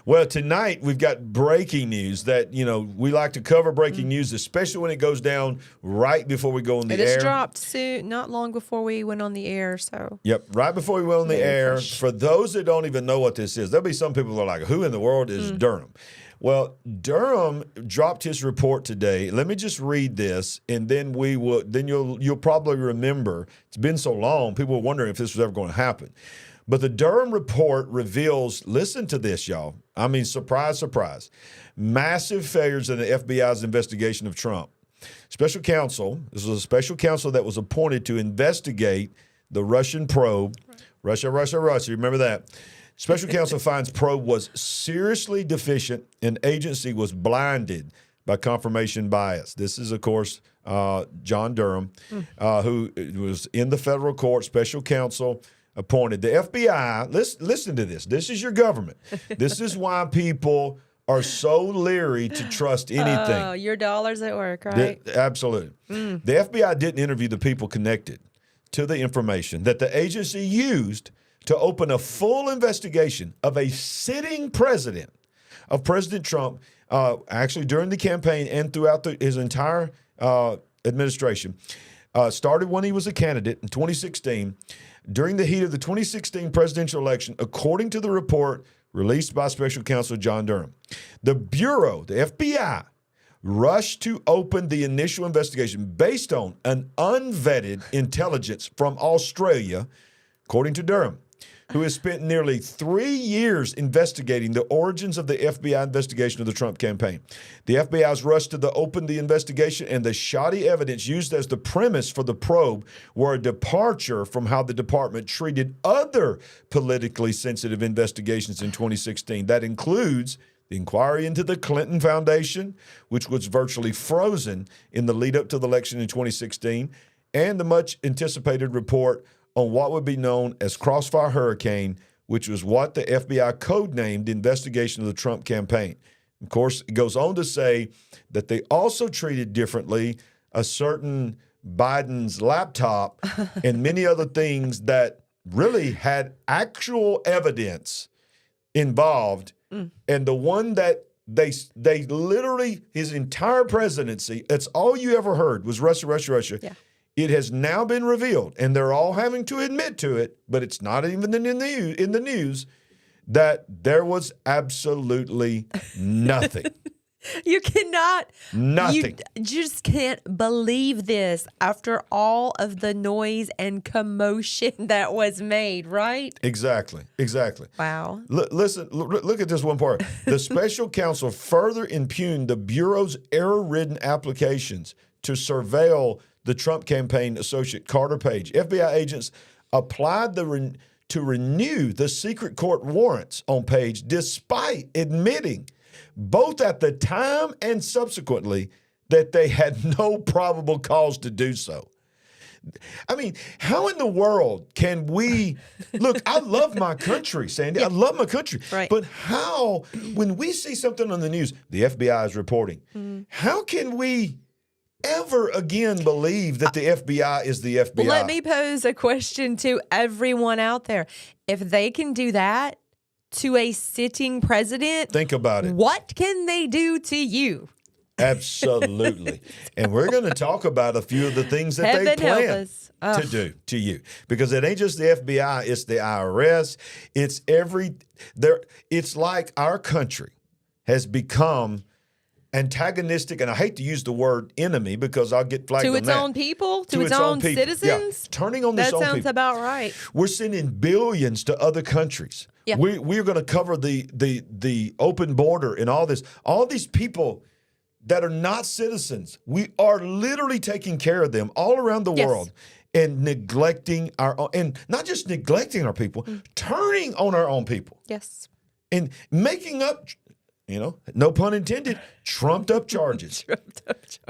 Well, tonight we've got breaking news that, we like to cover breaking news, especially when it goes down right before we go on the air. It just dropped soon, not long before we went on the air. So. Yep, right before we went on the air. Fresh. For those that don't even know what this is, there'll be some people that are like, who in the world is Durham? Well, Durham dropped his report today. Let me just read this, and then you'll probably remember. It's been so long, people were wondering if this was ever going to happen. But the Durham report reveals, listen to this, y'all. I mean, surprise, surprise. Massive failures in the FBI's investigation of Trump. Special counsel, this was a special counsel that was appointed to investigate the Russian probe. Right. Russia. Remember that? Special counsel finds probe was seriously deficient and agency was blinded by confirmation bias. This is, of course, John Durham, who was in the federal court, special counsel appointed. The FBI, listen to this. This is your government. This is why people are so leery to trust anything. Oh, your dollar's at work, right? Absolutely. The FBI didn't interview the people connected to the information that the agency used to open a full investigation of a sitting president of President Trump, actually during the campaign and throughout his entire administration. Started when he was a candidate in 2016. During the heat of the 2016 presidential election, according to the report released by Special Counsel John Durham, the Bureau, the FBI, rushed to open the initial investigation based on an unvetted intelligence from Australia, according to Durham, who has spent nearly 3 years investigating the origins of the FBI investigation of the Trump campaign. The FBI's rush to open the investigation and the shoddy evidence used as the premise for the probe were a departure from how the department treated other politically sensitive investigations in 2016. That includes the inquiry into the Clinton Foundation, which was virtually frozen in the lead up to the election in 2016, and the much anticipated report on what would be known as Crossfire Hurricane, which was what the FBI codenamed the investigation of the Trump campaign. Of course, it goes on to say that they also treated differently a certain Biden's laptop and many other things that really had actual evidence involved. And the one that they literally, his entire presidency, that's all you ever heard was Russia. Yeah. It has now been revealed, and they're all having to admit to it, but it's not even in the news, that there was absolutely nothing. You cannot. Nothing. You just can't believe this after all of the noise and commotion that was made, right? Exactly. Wow. Listen, look at this one part. The special counsel further impugned the Bureau's error-ridden applications to surveil the Trump campaign associate Carter Page. FBI agents applied to renew the secret court warrants on Page despite admitting both at the time and subsequently that they had no probable cause to do so. I mean, how in the world can we look? I love my country, Sandy. I love my country. Right. But how, when we see something on the news, the FBI is reporting, how can we ever again believe that the FBI is the FBI? Well, let me pose a question to everyone out there. If they can do that to a sitting president, think about it. What can they do to you? Absolutely. And we're going to talk about a few of the things that they plan to do to you. Because it ain't just the FBI, it's the IRS. It's like our country has become antagonistic, and I hate to use the word enemy because I'll get flagged on that. To its own people? To its own citizens? Yeah. Turning on its own people. That sounds about right. We're sending billions to other countries. Yeah. We're going to cover the open border and all this. All these people that are not citizens, we are literally taking care of them all around the world and neglecting our own, and not just neglecting our people, turning on our own people. Yes. And making up, no pun intended, trumped up charges.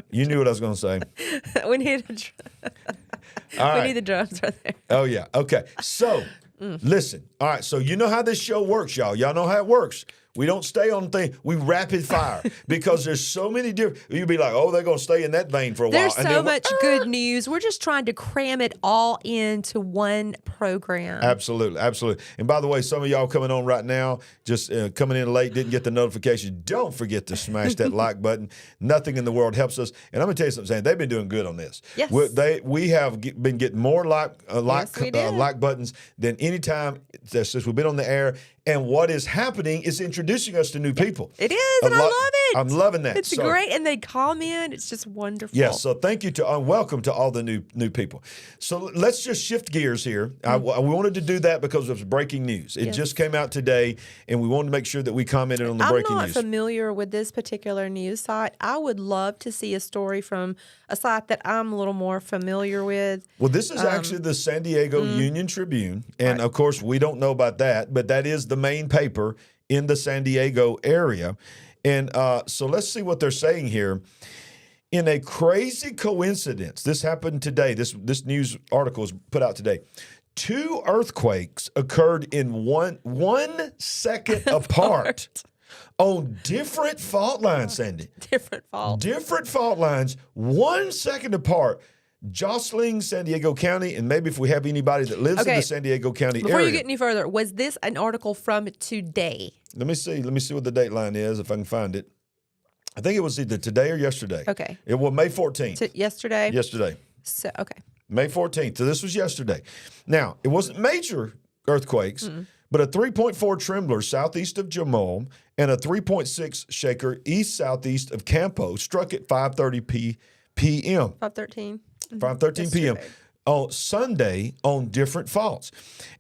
You knew what I was going to say. We need the drums right there. Oh, yeah. Okay. So, listen. All right. So, you know how this show works, y'all. Y'all know how it works. We don't stay on things. We rapid fire because there's so many different. You'd be like, oh, they're going to stay in that vein for a There's while. so much good news. We're just trying to cram it all into one program. Absolutely, absolutely. And by the way, some of y'all coming on right now, just coming in late, didn't get the notification. Don't forget to smash that like button. Nothing in the world helps us. And I'm going to tell you something, Sam, they've been doing good on this. Yes. We have been getting more like buttons than any time since we've been on the air. And what is happening is introducing us to new people. It is, and I love it. I'm loving that. It's great, and they comment. It's just wonderful. Yeah, so thank you and welcome to all the new people. So let's just shift gears here. We wanted to do that because it was breaking news. It just came out today, and we wanted to make sure that we commented on the breaking news. I'm not familiar with this particular news site. I would love to see a story from a site that I'm a little more familiar with. Well, this is actually the San Diego Union Tribune, and of course, we don't know about that, but that is the main paper in the San Diego area. And so let's see what they're saying here. In a crazy coincidence, this happened today. This news article was put out today. 2 earthquakes occurred in one second apart on different fault lines, Sandy. Different fault lines, 1 second apart. Jostling San Diego County, and maybe if we have anybody that lives in the San Diego County area. Before you get any further, was this an article from today? Let me see what the date line is, if I can find it. I think it was either today or yesterday. Okay. It was May 14th. Yesterday? Yesterday. So, okay. May 14th. So this was yesterday. Now, it wasn't major earthquakes, but a 3.4 trembler southeast of Jamul and a 3.6 shaker east-southeast of Campo struck at 5:30 p.m. 5:13. 5:13 p.m. on Sunday on different faults.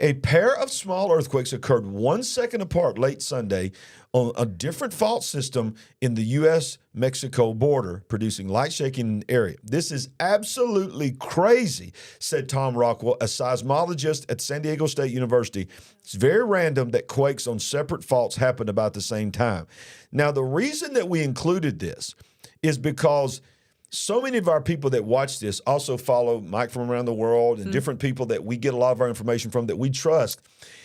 A pair of small earthquakes occurred 1 second apart late Sunday on a different fault system in the U.S.-Mexico border, producing light shaking in the area. This is absolutely crazy, said Tom Rockwell, a seismologist at San Diego State University. It's very random that quakes on separate faults happen about the same time. Now, the reason that we included this is because so many of our people that watch this also follow Mike from around the world and different people that we get a lot of our information from that we trust.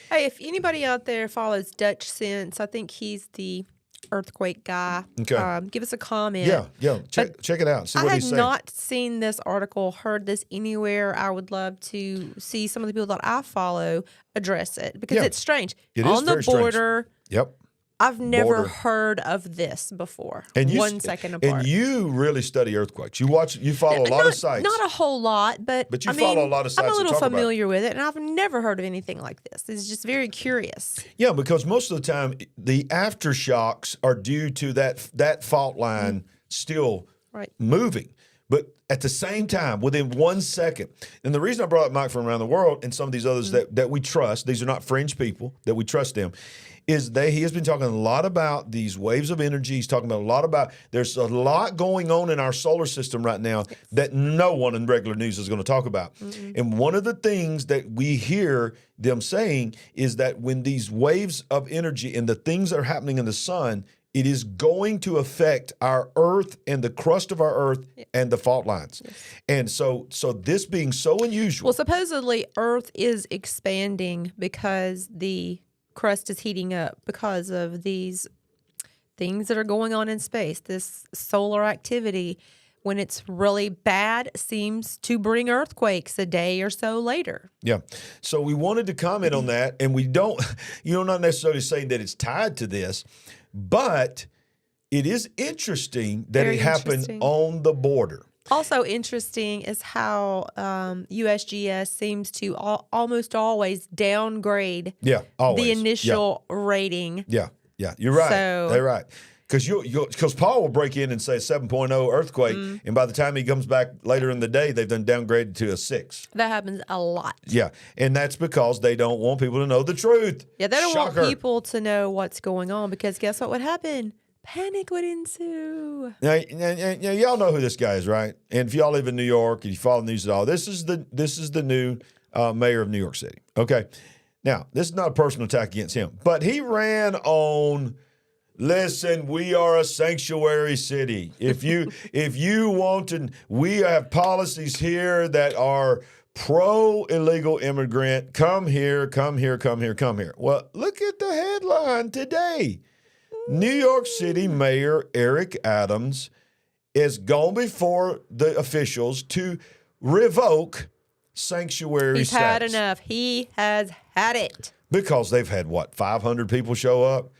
Hey, if anybody out there follows Dutch Sense, I think he's the earthquake guy. Okay. Give us a comment. Yeah. Check it out. See what he's saying. I had not seen this article, heard this anywhere. I would love to see some of the people that I follow address it because it's strange. It on is the very strange. border. Yep. I've never heard of this before. And 1 second apart. And you really study earthquakes. You follow a lot of sites. Not a whole lot, but you follow a lot of sites. I'm a little that talk familiar with it, and I've never heard of anything like this. It's just very curious. Yeah, because most of the time the aftershocks are due to that fault line still moving. But at the same time, within 1 second, and the reason I brought up Mike from around the world and some of these others that we trust, these are not fringe people, that we trust them, is he has been talking a lot about these waves of energy. He's talking about there's a lot going on in our solar system right now that no one in regular news is going to talk about. And one of the things that we hear them saying is that when these waves of energy and the things that are happening in the sun, it is going to affect our Earth and the crust of our Earth and the fault lines. And so this being so unusual. Well, supposedly Earth is expanding because the crust is heating up because of these things that are going on in space. This solar activity, when it's really bad, seems to bring earthquakes a day or so later. Yeah. So we wanted to comment on that, and we don't, not necessarily saying that it's tied to this, but it is interesting that it happened on the border. Also interesting is how USGS seems to almost always downgrade the initial rating. Yeah, you're right. They're right. Because Paul will break in and say 7.0 earthquake, and by the time he comes back later in the day, they've done downgraded to a 6. That happens a lot. Yeah, and that's because they don't want people to know the truth. Yeah, they don't want people to know what's going on because guess what would happen? Panic would ensue. Now, y'all know who this guy is, right? And if y'all live in New York and you follow the news at all, this is the new mayor of New York City. Okay, now this is not a personal attack against him, but he ran on. Listen, we are a sanctuary city. If you want to, we have policies here that are pro-illegal immigrant. Come here. Well, look at the headline today. New York City Mayor Eric Adams is gone before the officials to revoke sanctuary He's status. had enough. He has had it. Because they've had, 500 people show up?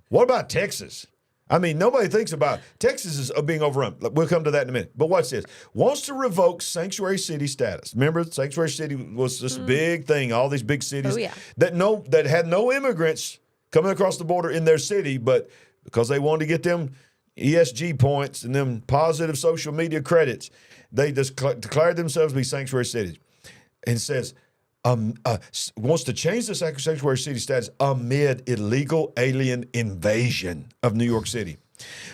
What about Texas? I mean, nobody thinks about Texas is being overrun. We'll come to that in a minute. But watch this. Wants to revoke sanctuary city status. Remember, sanctuary city was this big thing, all these big cities that had no immigrants coming across the border in their city, but because they wanted to get them ESG points and them positive social media credits, they just declared themselves to be sanctuary cities. And says, wants to change the sanctuary city status amid illegal alien invasion of New York City.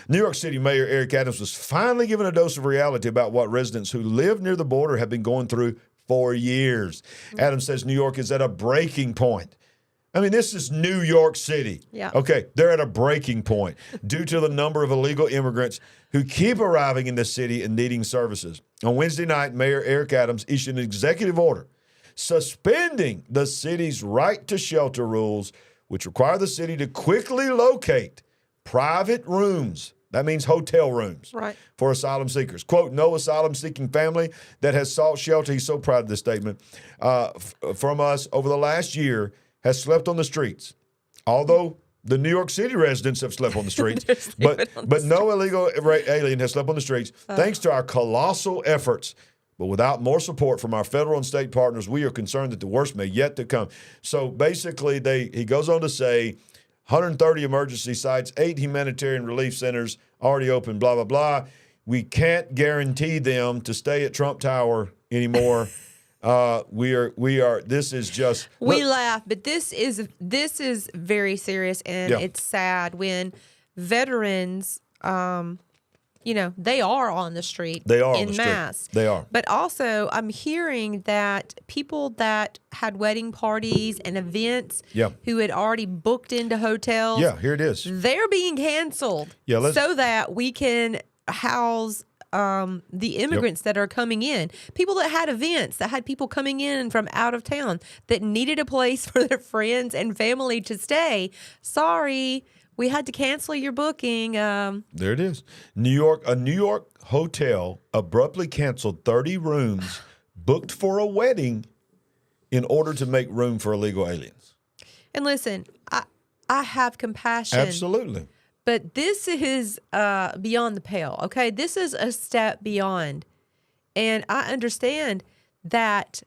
New York City Mayor Eric Adams was finally given a dose of reality about what residents who live near the border have been going through for years. Adams says New York is at a breaking point. I mean, this is New York City. Yeah. Okay, they're at a breaking point due to the number of illegal immigrants who keep arriving in the city and needing services. On Wednesday night, Mayor Eric Adams issued an executive order suspending the city's right to shelter rules, which require the city to quickly locate private rooms. That means hotel rooms for asylum seekers. Quote, no asylum-seeking family that has sought shelter, he's so proud of this statement, from us over the last year has slept on the streets. Although the New York City residents have slept on the streets, but no illegal alien has slept on the streets. Thanks to our colossal efforts, but without more support from our federal and state partners, we are concerned that the worst may yet to come. So basically, he goes on to say 130 emergency sites, 8 humanitarian relief centers already open, blah, blah, blah. We can't guarantee them to stay at Trump Tower anymore. This is just. We laugh, but this is very serious, and it's sad when veterans, they are on the street. They are in mass. They are. But also, I'm hearing that people that had wedding parties and events, who had already booked into hotels, here it is. They're being canceled, so that we can house the immigrants that are coming in. People that had events, that had people coming in from out of town that needed a place for their friends and family to stay. Sorry, we had to cancel your booking. There it is. A New York hotel abruptly canceled 30 rooms booked for a wedding in order to make room for illegal aliens. And listen, I have compassion. Absolutely. But this is beyond the pale, okay? This is a step beyond. And I understand that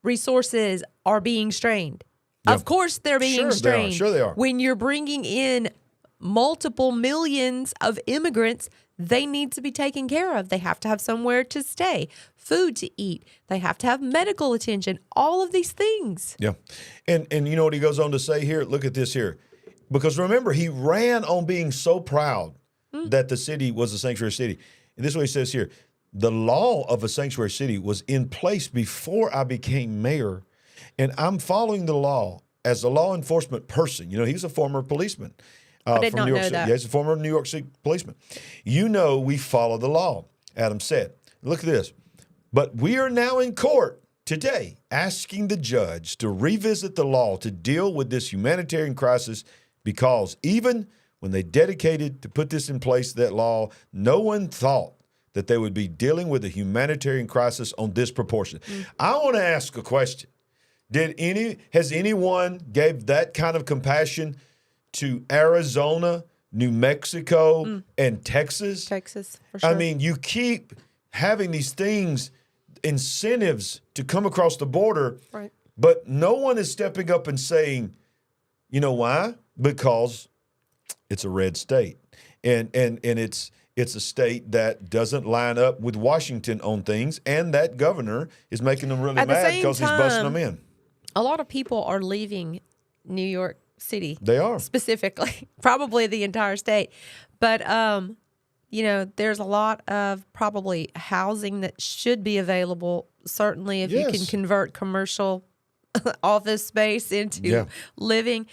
resources are being strained. Of course they're being strained. Sure they are. When you're bringing in multiple millions of immigrants, they need to be taken care of. They have to have somewhere to stay, food to eat. They have to have medical attention, all of these things. Yeah. And you know what he goes on to say here? Look at this here. Because remember, he ran on being so proud that the city was a sanctuary city. And this is what he says here. The law of a sanctuary city was in place before I became mayor, and I'm following the law as a law enforcement person. You know, he's a former policeman. I did from not New York know City. that. Yeah, he's a former New York City policeman. You know we follow the law, Adam said. Look at this. But we are now in court today asking the judge to revisit the law to deal with this humanitarian crisis, because even when they dedicated to put this in place, that law, no one thought that they would be dealing with a humanitarian crisis on this proportion. I want to ask a question. Has anyone gave that kind of compassion to Arizona, New Mexico, and Texas? Texas, for sure. I mean, you keep having these things, incentives to come across the border, but no one is stepping up and saying, you know why? Because it's a red state, and it's a state that doesn't line up with Washington on things, and that governor is making them really mad because he's busting them in. A lot of people are leaving New York City. They are. Specifically, probably the entire state. But, there's a lot of probably housing that should be available, certainly if you can convert commercial office space into living.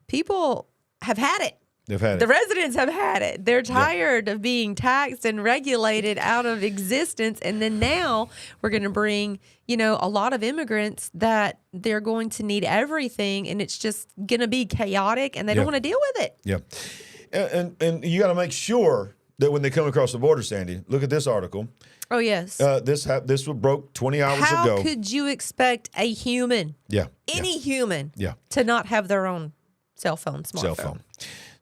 People have had it. They've had it. The residents have had it. They're tired of being taxed and regulated out of existence. And then now we're going to bring, a lot of immigrants that they're going to need everything. And it's just going to be chaotic, and they don't want to deal with it. Yeah. And you got to make sure that when they come across the border, Sandy, look at this article. Oh, yes. This was broke 20 hours How ago. could you expect a human, any human, to not have their own smartphone?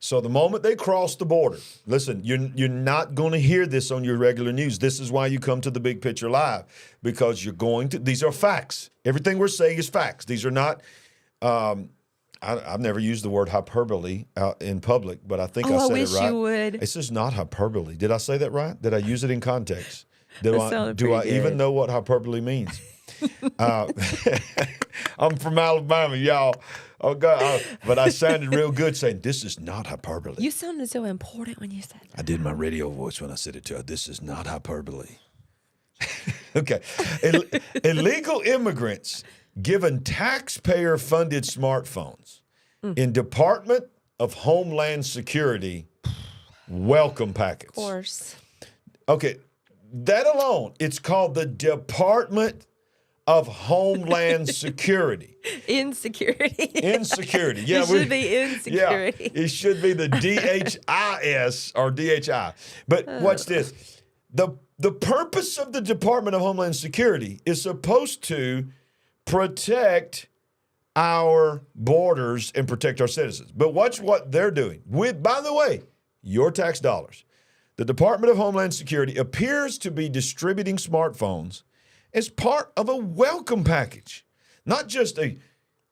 So the moment they cross the border, listen, you're not going to hear this on your regular news. This is why you come to the Big Picture Live, because you're going to, these are facts. Everything we're saying is facts. These are not, I've never used the word hyperbole out in public, but I think I said it right. I wish you would. This is not hyperbole. Did I say that right? Did I use it in context? Do I good. even know what hyperbole means? I'm from Alabama, y'all. Oh God! But I sounded real good saying this is not hyperbole. You sounded so important when you said that. I did my radio voice when I said it to her. This is not hyperbole. Okay. Illegal immigrants given taxpayer-funded smartphones in Department of Homeland Security welcome packets. Of course. Okay. That alone, it's called the Department of Homeland Security. Insecurity. Insecurity. Yeah, it should be insecurity. Yeah, it should be the DHIS or DHI. But watch this. The purpose of the Department of Homeland Security is supposed to protect our borders and protect our citizens. But watch what they're doing with, by the way, your tax dollars. The Department of Homeland Security appears to be distributing smartphones as part of a welcome package. Not just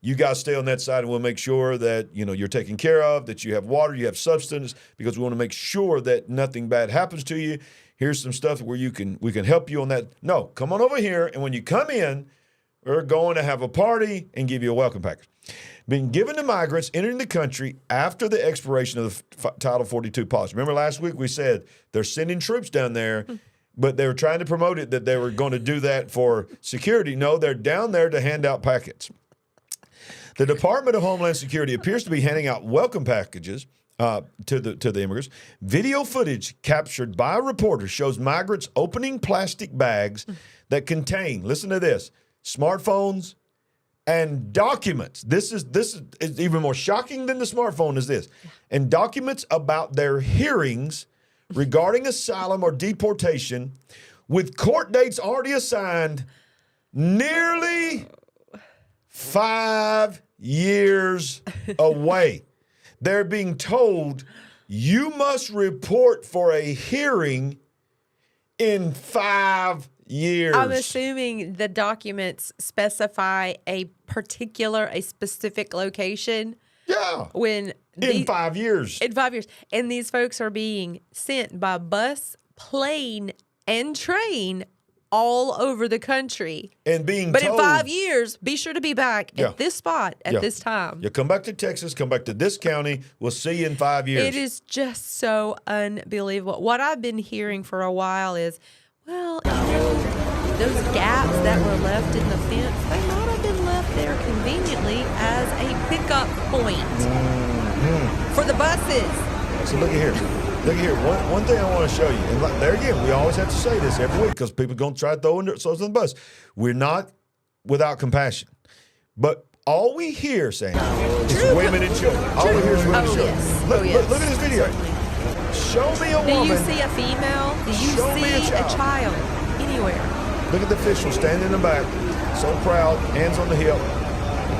you guys stay on that side and we'll make sure that you're taken care of, that you have water, you have substance, because we want to make sure that nothing bad happens to you. Here's some stuff where we can help you on that. No, come on over here, and when you come in, we're going to have a party and give you a welcome package. Being given to migrants entering the country after the expiration of the Title 42 policy. Remember last week we said they're sending troops down there, but they were trying to promote it that they were going to do that for security. No, they're down there to hand out packets. The Department of Homeland Security appears to be handing out welcome packages to the immigrants. Video footage captured by a reporter shows migrants opening plastic bags that contain, listen to this, smartphones and documents. This is even more shocking than the smartphone is this. And documents about their hearings regarding asylum or deportation with court dates already assigned nearly 5 years away. They're being told you must report for a hearing in 5 years. I'm assuming the documents specify a specific location. Yeah. In 5 years. In 5 years. And these folks are being sent by bus, plane, and train all over the country. And being But told, in 5 years, be sure to be back at this spot at this time. You come back to Texas, come back to this county. We'll see you in 5 years. It is just so unbelievable. What I've been hearing for a while is, well, those gaps that were left in the fence, they might have been left there conveniently as a pickup point for the buses. So look at here. Look at here. One thing I want to show you, and there again, we always have to say this every week because people are going to try to throw themselves on the bus. We're not without compassion. But all we hear, Sam, is women and children. All we hear is women and children. Yes. Look at this video. Certainly. Show me a woman. Do you see a female? Do you see a child anywhere? Look at the official standing in the back, so proud, hands on the hip.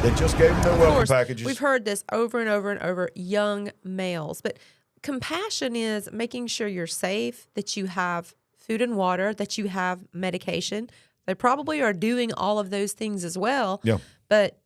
They just gave them their welcome packages. We've heard this over and over and over, young males. But compassion is making sure you're safe, that you have food and water, that you have medication. They probably are doing all of those things as well. Yeah. But,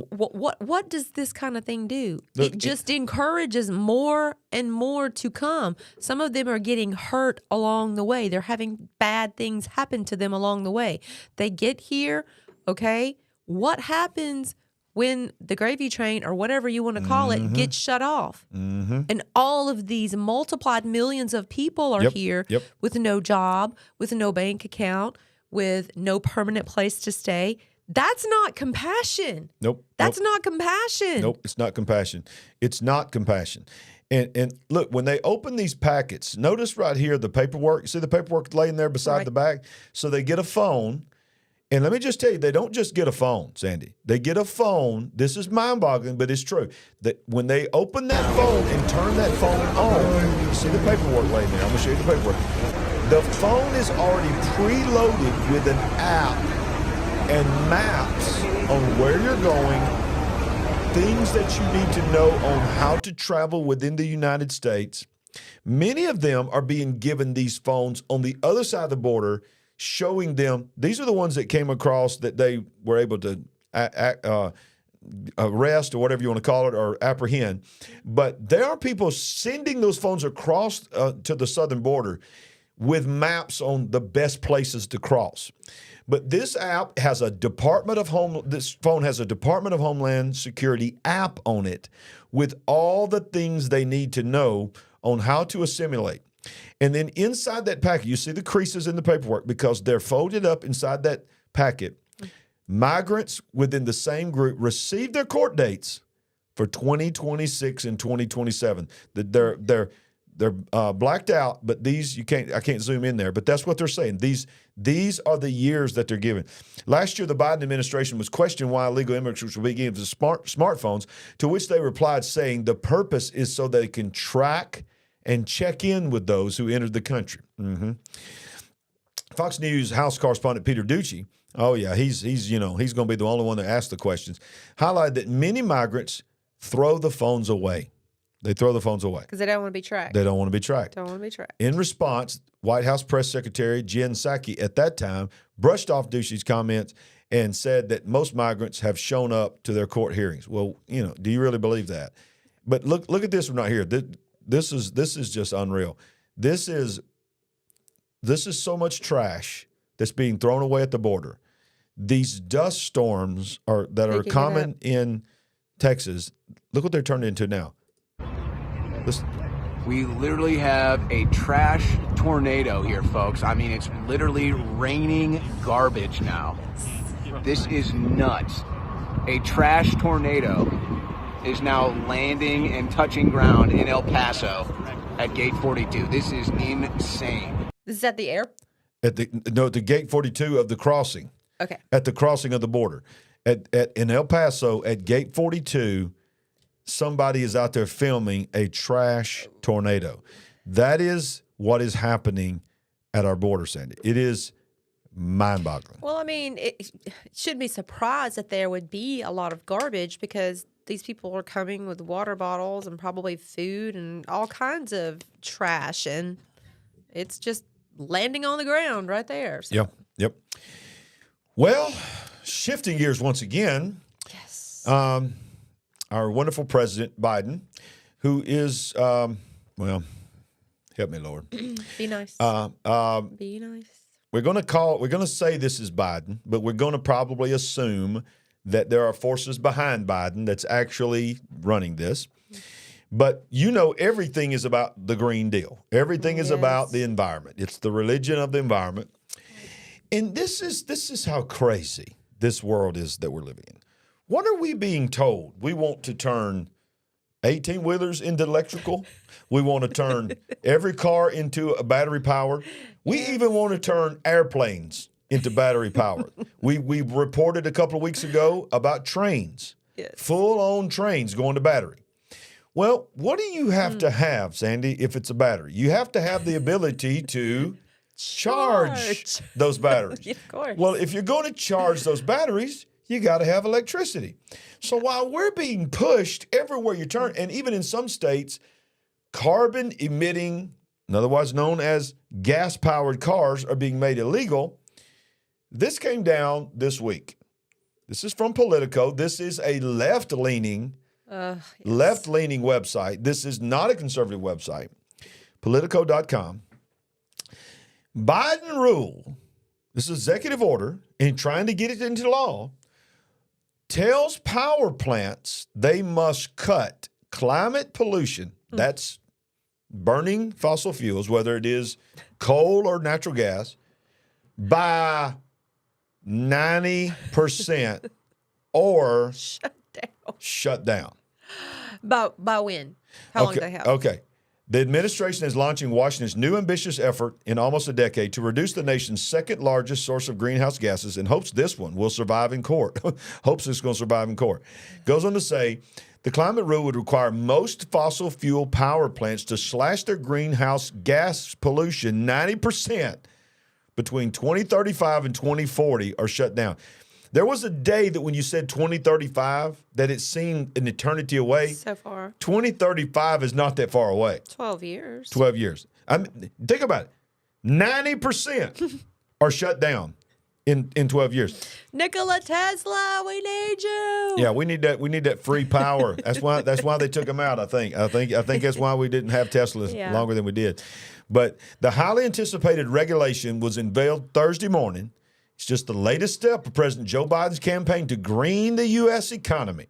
what does this kind of thing do? It just encourages more and more to come. Some of them are getting hurt along the way. They're having bad things happen to them along the way. They get here, okay? What happens when the gravy train or whatever you want to call it gets shut off? And all of these multiplied millions of people are here with no job, with no bank account, with no permanent place to stay. That's not compassion. Nope. That's not compassion. Nope, it's not compassion. It's not compassion. And look, when they open these packets, notice right here the paperwork. You see the paperwork laying there beside the bag? So they get a phone, And let me just tell you, they don't just get a phone, Sandy. They get a phone. This is mind-boggling, but it's true. That when they open that phone and turn that phone on, you see the paperwork laying there. I'm going to show you the paperwork. The phone is already preloaded with an app and maps on where you're going, things that you need to know on how to travel within the United States. Many of them are being given these phones on the other side of the border, showing them, these are the ones that came across that they were able to arrest or whatever you want to call it, or apprehend. But there are people sending those phones across to the southern border with maps on the best places to cross. But this app has this phone has a Department of Homeland Security app on it with all the things they need to know on how to assimilate. And then inside that packet, you see the creases in the paperwork because they're folded up inside that packet. Migrants within the same group receive their court dates for 2026 and 2027. They're blacked out, but these I can't zoom in there, but that's what they're saying. These are the years that they're given. Last year, the Biden administration was questioned why illegal immigrants were being given smartphones, to which they replied saying the purpose is so they can track and check in with those who entered the country. Mm-hmm. Fox News House correspondent Peter Ducey, oh yeah, he's going to be the only one that asks the questions, highlighted that many migrants throw the phones away. They throw the phones away. Because they don't want to be tracked. They don't want to be tracked. Don't want to be tracked. In response, White House Press Secretary Jen Psaki at that time brushed off Ducey's comments and said that most migrants have shown up to their court hearings. Well, do you really believe that? But look at this one right here. This is just unreal. This is so much trash that's being thrown away at the border. These dust storms that are common in Texas. Look what they're turned into now. We literally have a trash tornado here, folks. I mean, it's literally raining garbage now. This is nuts. A trash tornado is now landing and touching ground in El Paso at Gate 42. This is insane. This is at the air? At the Gate 42 of the crossing. Okay. At the crossing of the border. In El Paso, at Gate 42, somebody is out there filming a trash tornado. That is what is happening at our border, Sandy. It is mind-boggling. Well, I mean, it shouldn't be surprised that there would be a lot of garbage because these people are coming with water bottles and probably food and all kinds of trash, and it's just landing on the ground right there. So. Yep. Well, shifting gears once again. Yes. Our wonderful President Biden, who is, help me, Lord. Be nice. Be nice. We're going to say this is Biden, but we're going to probably assume that there are forces behind Biden that's actually running this. But everything is about the Green Deal. Everything is about the environment. It's the religion of the environment. And this is how crazy this world is that we're living in. What are we being told? We want to turn 18-wheelers into electrical. We want to turn every car into a battery powered. We even want to turn airplanes into battery powered. We reported a couple of weeks ago about trains, full-on trains going to battery. Well, what do you have to have, Sandy, if it's a battery? You have to have the ability to charge those batteries. Of course. Well, if you're going to charge those batteries, you got to have electricity. So while we're being pushed everywhere you turn, and even in some states, carbon emitting, otherwise known as gas-powered cars are being made illegal, this came down this week. This is from Politico. This is a left-leaning website. This is not a conservative website. Politico.com. Biden rule, this is executive order, and trying to get it into law, tells power plants they must cut climate pollution, that's burning fossil fuels, whether it is coal or natural gas, by 90% or shut down. By when? How long do they have? Okay. The administration is launching Washington's new ambitious effort in almost a decade to reduce the nation's second largest source of greenhouse gases and hopes this one will survive in court. Hopes it's going to survive in court. Goes on to say the climate rule would require most fossil fuel power plants to slash their greenhouse gas pollution 90% between 2035 and 2040 or shut down. There was a day that when you said 2035, that it seemed an eternity away. So far. 2035 is not that far away. 12 years. 12 years. I mean, think about it. 90% are shut down in 12 years. Nikola Tesla, we need you. Yeah, we need that free power. That's why they took him out, I think. I think that's why we didn't have Tesla longer than we did. But the highly anticipated regulation was unveiled Thursday morning. It's just the latest step of President Joe Biden's campaign to green the U.S. economy.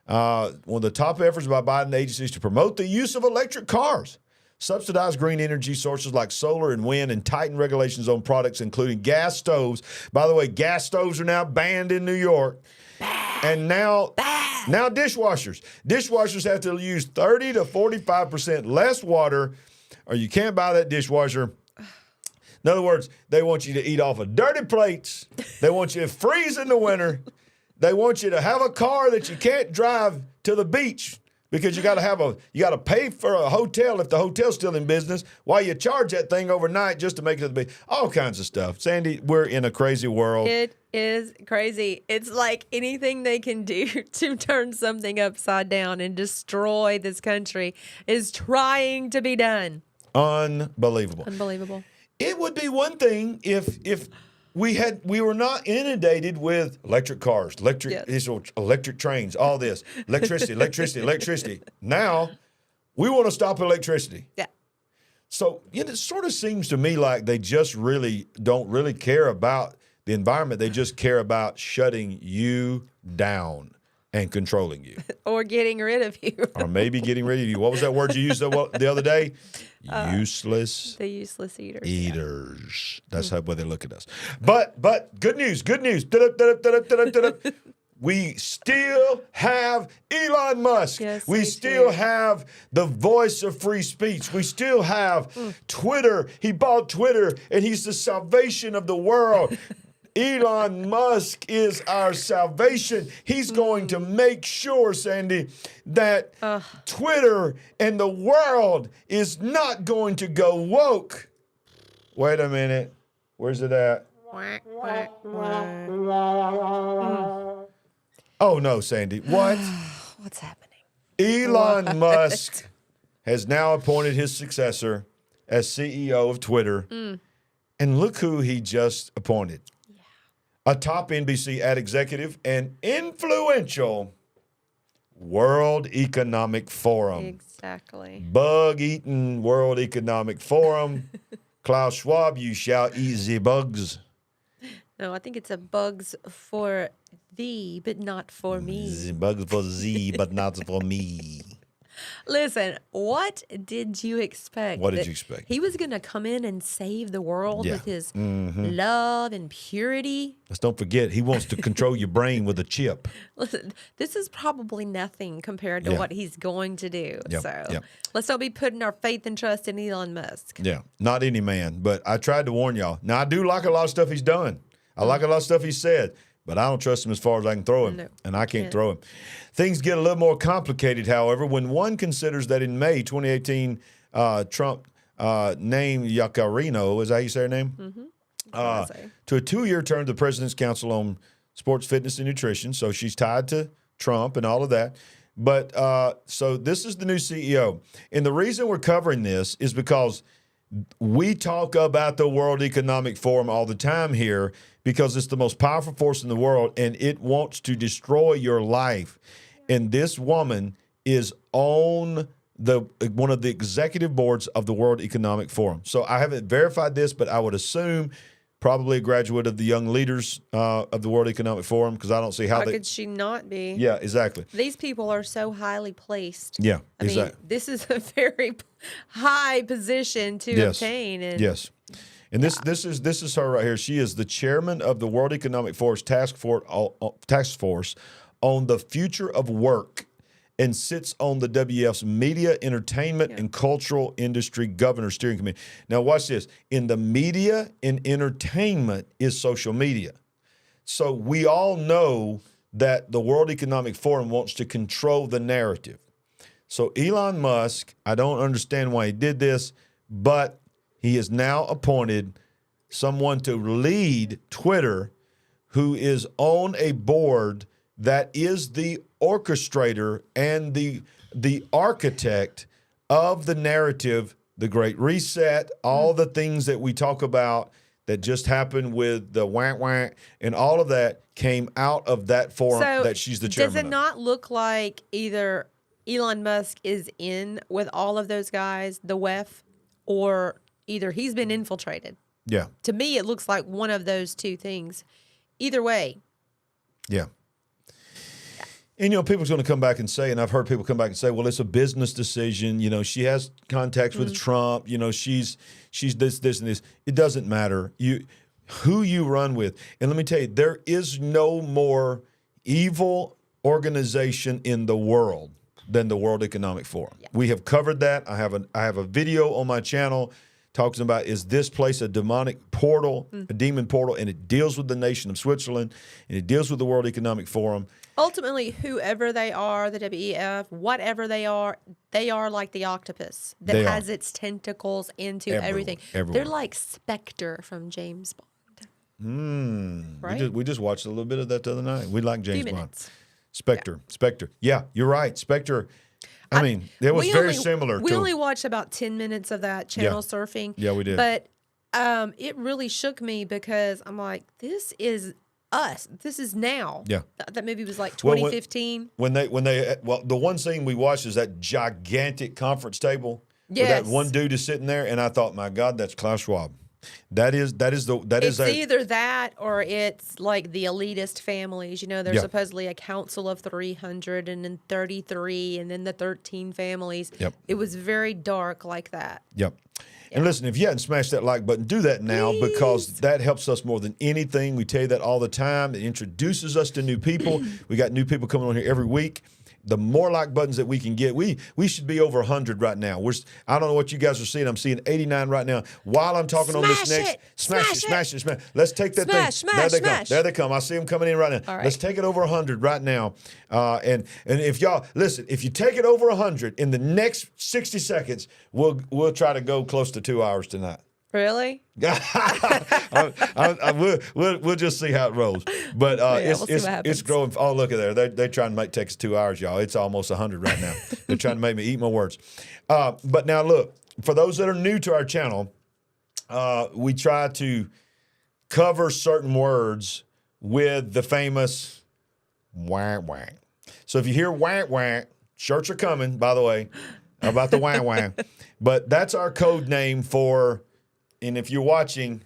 One of the top efforts by Biden agencies to promote the use of electric cars, subsidize green energy sources like solar and wind, and tighten regulations on products, including gas stoves. By the way, gas stoves are now banned in New York. And now dishwashers. Dishwashers have to use 30 to 45% less water, or you can't buy that dishwasher. In other words, they want you to eat off of dirty plates. They want you to freeze in the winter. They want you to have a car that you can't drive to the beach because you got to pay for a hotel if the hotel's still in business while you charge that thing overnight just to make it to the beach. All kinds of stuff. Sandy, we're in a crazy world. It is crazy. It's like anything they can do to turn something upside down and destroy this country is trying to be done. Unbelievable. Unbelievable. It would be one thing if we were not inundated with electric cars, electric trains, all this, electricity. Now, we want to stop electricity. Yeah. So it sort of seems to me like they just really don't really care about the environment. They just care about shutting you down and controlling you. Or getting rid of you. Or maybe getting rid of you. What was that word you used the other day? Useless. The useless eaters. Eaters. That's how they look at us. But good news. We still have Elon Musk. Yes, we still have the voice of free speech. We still have Twitter. He bought Twitter, and he's the salvation of the world. Elon Musk is our salvation. He's going to make sure, Sandy, that Twitter and the world is not going to go woke. Wait a minute. Where's it at? Oh, no, Sandy. What? What's happening? Elon Musk has now appointed his successor as CEO of Twitter. And look who he just appointed. A top NBC ad executive and influential World Economic Forum. Exactly. Bug-eating World Economic Forum. Klaus Schwab, you shall eat the bugs. No, I think it's a bugs for thee, but not for me. The bugs for thee, but not for me. Listen, what did you expect? What did you expect? He was going to come in and save the world with his love and purity. Let's don't forget, he wants to control your brain with a chip. Listen, this is probably nothing compared to what he's going to do. Let's don't be putting our faith and trust in Elon Musk. Yeah, not any man, but I tried to warn y'all. Now, I do like a lot of stuff he's done. I like a lot of stuff he said. But I don't trust him as far as I can throw him, and I can't throw him. Things get a little more complicated, however, when one considers that in May 2018, Trump named Yaccarino, is that how you say her name? To a 2-year term to the President's Council on Sports, Fitness, and Nutrition. So she's tied to Trump and all of that. But so this is the new CEO. And the reason we're covering this is because we talk about the World Economic Forum all the time here because it's the most powerful force in the world, and it wants to destroy your life. And this woman is on one of the executive boards of the World Economic Forum. So I haven't verified this, but I would assume probably a graduate of the Young Leaders of the World Economic Forum, because I don't see how could she not be? Yeah, exactly. These people are so highly placed. Yeah, I mean, this is a very high position to obtain. And And this is her right here. She is the chairman of the World Economic Force task force on the future of work and sits on the WEF's Media, Entertainment, and Cultural Industry Governor Steering Committee. Now, watch this. In the media and entertainment is social media. So we all know that the World Economic Forum wants to control the narrative. So Elon Musk, I don't understand why he did this, but he has now appointed someone to lead Twitter who is on a board that is the orchestrator and the architect of the narrative, the Great Reset, all the things that we talk about that just happened with the wank and all of that came out of that forum that she's the chairman does it of. not look like either Elon Musk is in with all of those guys, the WEF, or either he's been infiltrated? Yeah. To me, it looks like one of those two things. Either way. Yeah. And, people's going to come back and say, and I've heard people come back and say, well, it's a business decision. She has contacts with Trump. She's this, and this. It doesn't matter. Who you run with. And let me tell you, there is no more evil organization in the world than the World Economic Forum. Yeah. We have covered that. I have a video on my channel talking about, is this place a demonic portal, a demon portal, and it deals with the nation of Switzerland, and it deals with the World Economic Forum. Ultimately, whoever they are, the WEF, whatever they are like the octopus that has its tentacles into everything. Everywhere. They're like Spectre from James Bond. Right? We just watched a little bit of that the other night. We like James Bond. Spectre. Spectre. Yeah, you're right. Spectre. I mean, it was very similar. We only watched about 10 minutes of that channel surfing. Yeah, we did. But it really shook me because I'm like, this is us. This is now. Yeah. That movie was like 2015. The one scene we watched is that gigantic conference table. Yes. Where that one dude is sitting there, and I thought, my God, that's Klaus Schwab. It's either that or it's like the elitist families. There's supposedly a council of 300 and then 33 and then the 13 families. Yep. It was very dark like that. Yep. And listen, if you hadn't smashed that like button, do that now, because that helps us more than anything. We tell you that all the time. It introduces us to new people. We got new people coming on here every week. The more like buttons that we can get, we should be over 100 right now. I don't know what you guys are seeing. I'm seeing 89 right now. While I'm talking on this next, smash it. Let's take that thing. There they come. I see them coming in right now. Right. Let's take it over 100 right now. And if y'all listen, if you take it over 100 in the next 60 seconds, we'll try to go close to 2 hours tonight. Really? We'll just see how it rolls. But it's growing. Oh, look at there. They're trying to take us 2 hours, y'all. It's almost 100 right now. They're trying to make me eat my words. But now, look, for those that are new to our channel, we try to cover certain words with the famous wank wank. So if you hear wank wank, shirts are coming, by the way, about the wank wank. But that's our code name for... And if you're watching,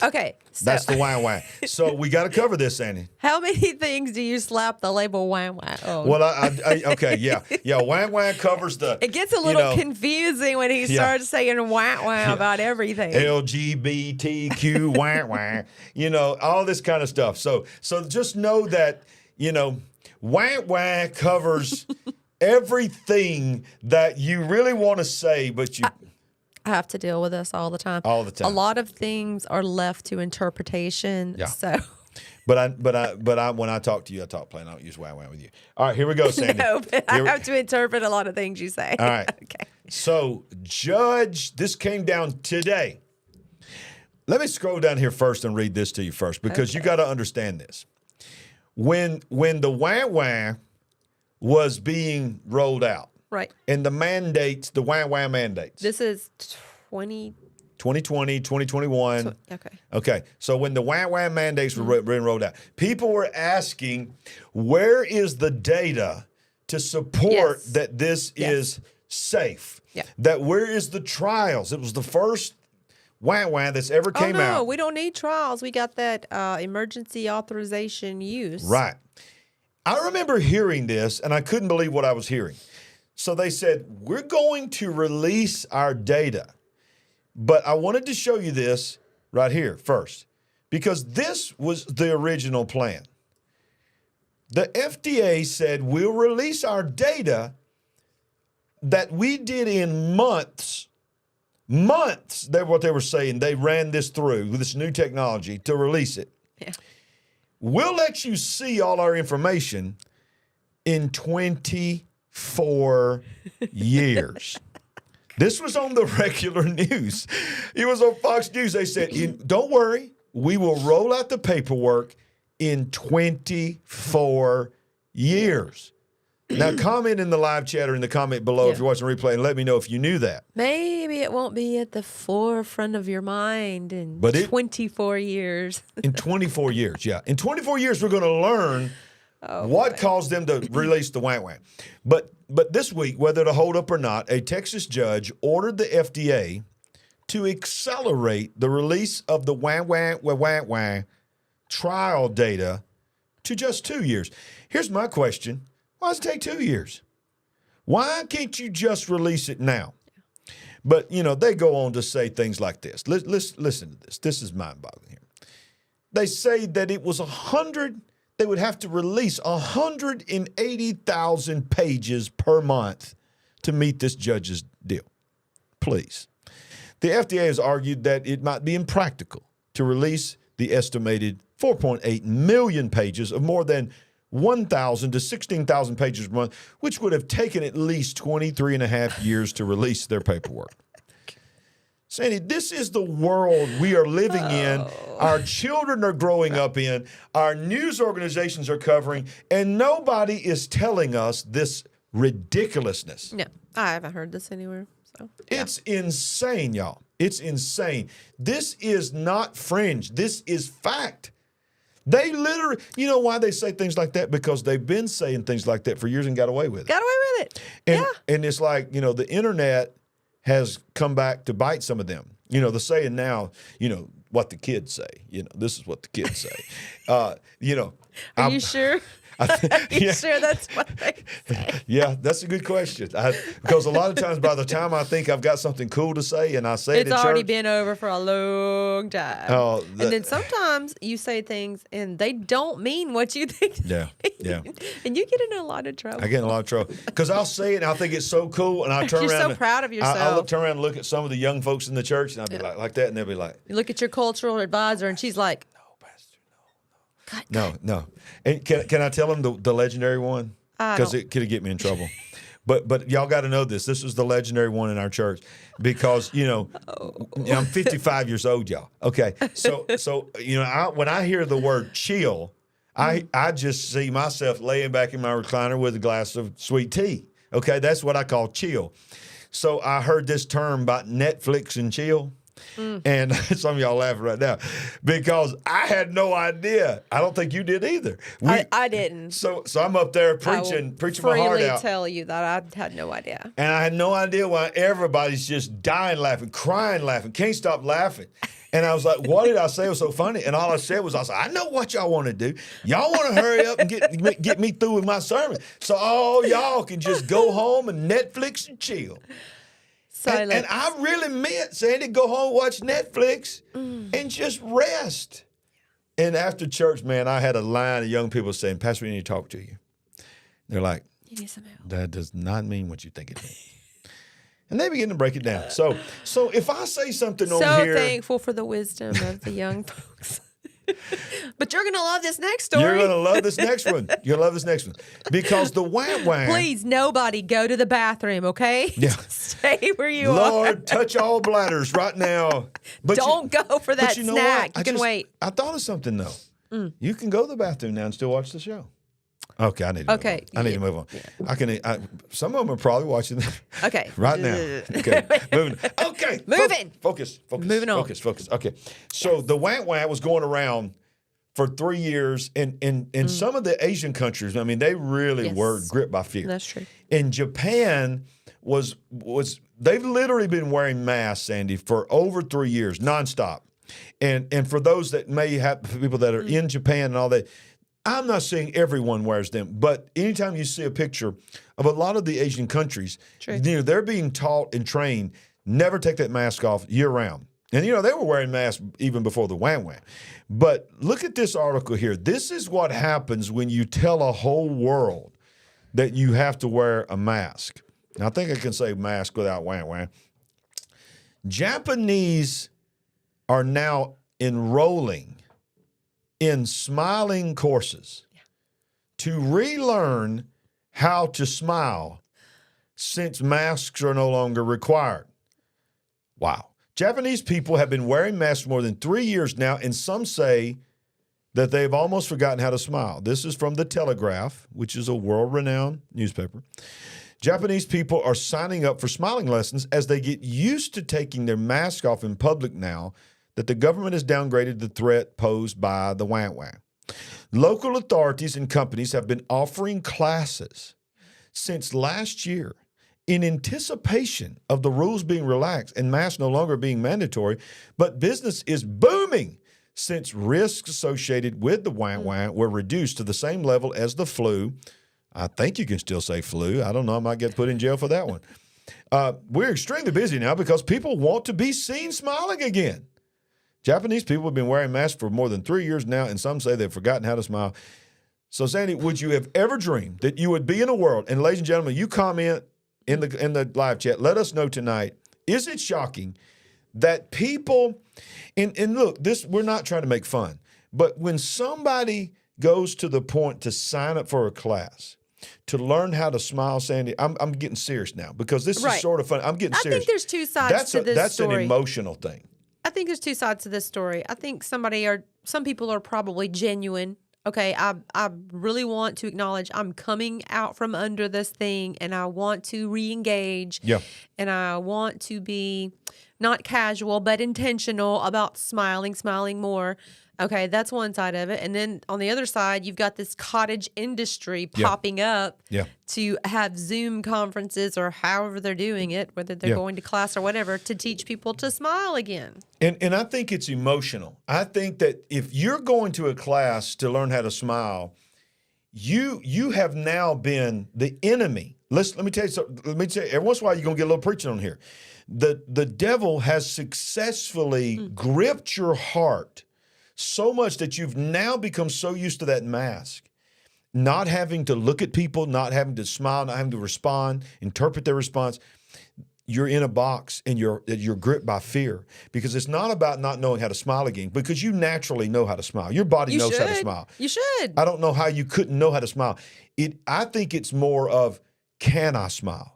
okay, that's the wang wang. So we got to cover this, Sandy. How many things do you slap the label wang wang on? Well, okay, yeah. Wang wang covers the. It gets a little confusing when he starts saying wang wang about everything. LGBTQ wang wang, all this kind of stuff. So just know that wang wang covers everything that you really want to say, but you. I have to deal with this all the time. All the time. A lot of things are left to interpretation. Yeah. So. But when I talk to you, I talk plain. I don't use wah with you. All right, here we go, Sandy. No, but I have to interpret a lot of things you say. All right. Okay. So, this came down today. Let me scroll down here first and read this to you first, because you got to understand this. When the wah was being rolled out. Right. And the mandates, the wah mandates. This is 2020, 2021. Okay. Okay. So when the wah mandates were being rolled out, people were asking, where is the data to support that this is safe? Yeah. That where is the trials? It was the first wah that's ever came out. No, we don't need trials. We got that emergency authorization use. Right. I remember hearing this, and I couldn't believe what I was hearing. So they said, we're going to release our data. But I wanted to show you this right here first, because this was the original plan. The FDA said we'll release our data that we did in months. Months, that's what they were saying. They ran this through with this new technology to release it. Yeah. We'll let you see all our information in 24 years. This was on the regular news. It was on Fox News. They said, don't worry, we will roll out the paperwork in 24 years. Now, comment in the live chat or in the comment below if you're watching the replay and let me know if you knew that. Maybe it won't be at the forefront of your mind in 24 years. In 24 years, yeah. In 24 years, we're going to learn what caused them to release the wah-wah. But this week, whether to hold up or not, a Texas judge ordered the FDA to accelerate the release of the wah-wah trial data to just 2 years. Here's my question. Why does it take 2 years? Why can't you just release it now? But, they go on to say things like this. Listen to this. This is mind-boggling here. They say that it was they would have to release 180,000 pages per month to meet this judge's deal. Please. The FDA has argued that it might be impractical to release the estimated 4.8 million pages of more than 1,000 to 16,000 pages per month, which would have taken at least 23 and a half years to release their paperwork. Sandy, this is the world we are living in. Our children are growing up in. Our news organizations are covering, and nobody is telling us this ridiculousness. No, I haven't heard this anywhere. So It's insane, y'all. It's insane. This is not fringe. This is fact. They literally, you know why they say things like that? Because they've been saying things like that for years and got away with it. Got away with it. And it's like, the internet has come back to bite some of them. The saying now, what the kids say. This is what the kids say. Are you sure? Are you sure that's what they say? Yeah, that's a good question. Because a lot of times by the time I think I've got something cool to say and I say it in It's already church, been over for a long time. Oh, and then sometimes you say things and they don't mean what you think. Yeah. And you get in a lot of trouble. I get in a lot of trouble. Because I'll say it and I think it's so cool and I turn You're around. so proud of yourself. I'll turn around and look at some of the young folks in the church and I'll be like that and they'll be like. You look at your cultural advisor and she's like, No. And can I tell them the legendary one? Because it could get me in trouble. But y'all got to know this. This was the legendary one in our church because, I'm 55 years old, y'all. Okay. So when I hear the word chill, I just see myself laying back in my recliner with a glass of sweet tea. Okay. That's what I call chill. So I heard this term about Netflix and chill. And some of y'all laughing right now because I had no idea. I don't think you did either. I didn't. So I'm up there preaching my heart out. I tell you that I had no idea. And I had no idea why everybody's just dying laughing, crying laughing, can't stop laughing. And I was like, what did I say was so funny? And all I said was, I know what y'all want to do. Y'all want to hurry up and get me through with my sermon. So all y'all can just go home and Netflix and chill. And I really meant, Sandy, go home, watch Netflix, and just rest. And after church, man, I had a line of young people saying, Pastor, we need to talk to you. They're like, you need some help. That does not mean what you think it means. And they begin to break it down. So if I say something on here. So thankful for the wisdom of the young folks. But you're going to love this next story. You're going to love this next one. You're going to love this next one. Because the wah-wah. Please, nobody go to the bathroom, okay? Yeah. Stay where you are. Lord, touch all bladders right now. But Don't go for that snack. You can wait. I thought of something, though. You can go to the bathroom now and still watch the show. Okay, I need to move on. I need to move on. Yeah. Some of them are probably watching that right now. Okay, moving. Okay, moving. Focus. Moving on. Focus. Okay, so the wah-wah was going around for 3 years, and some of the Asian countries, I mean, they really were gripped by fear. That's true. And Japan was they've literally been wearing masks, Sandy, for over 3 years, nonstop. And for those that may have people that are in Japan and all that. I'm not saying everyone wears them, but anytime you see a picture of a lot of the Asian countries, they're being taught and trained never take that mask off year round. And, they were wearing masks even before the wham-wham. But look at this article here. This is what happens when you tell a whole world that you have to wear a mask. Now, I think I can say mask without wham-wham. Japanese are now enrolling in smiling courses to relearn how to smile since masks are no longer required. Wow. Japanese people have been wearing masks for more than 3 years now, and some say that they've almost forgotten how to smile. This is from The Telegraph, which is a world-renowned newspaper. Japanese people are signing up for smiling lessons as they get used to taking their mask off in public now that the government has downgraded the threat posed by the wham-wham. Local authorities and companies have been offering classes since last year in anticipation of the rules being relaxed and masks no longer being mandatory, but business is booming since risks associated with the wham-wham were reduced to the same level as the flu. I think you can still say flu. I don't know. I might get put in jail for that one. We're extremely busy now because people want to be seen smiling again. Japanese people have been wearing masks for more than 3 years now, and some say they've forgotten how to smile. So, Sandy, would you have ever dreamed that you would be in a world, and ladies and gentlemen, you comment in the live chat, let us know tonight, is it shocking that people, and look, we're not trying to make fun, but when somebody goes to the point to sign up for a class, to learn how to smile, Sandy, I'm getting serious now because this is sort of fun. I'm getting serious. I think there's two sides to this That's story. an emotional thing. I think there's two sides to this story. I think some people are probably genuine. Okay, I really want to acknowledge I'm coming out from under this thing and I want to re-engage. Yeah. And I want to be not casual, but intentional about smiling more. Okay, that's one side of it. And then on the other side, you've got this cottage industry popping up to have Zoom conferences or however they're doing it, whether they're going to class or whatever, to teach people to smile again. And I think it's emotional. I think that if you're going to a class to learn how to smile, you have now been the enemy. Let me tell you something. Let me tell you, every once in a while you're going to get a little preaching on here. The devil has successfully gripped your heart so much that you've now become so used to that mask, not having to look at people, not having to smile, not having to respond, interpret their response. You're in a box and you're gripped by fear because it's not about not knowing how to smile again because you naturally know how to smile. Your body knows how to smile. You should. I don't know how you couldn't know how to smile. I think it's more of, can I smile?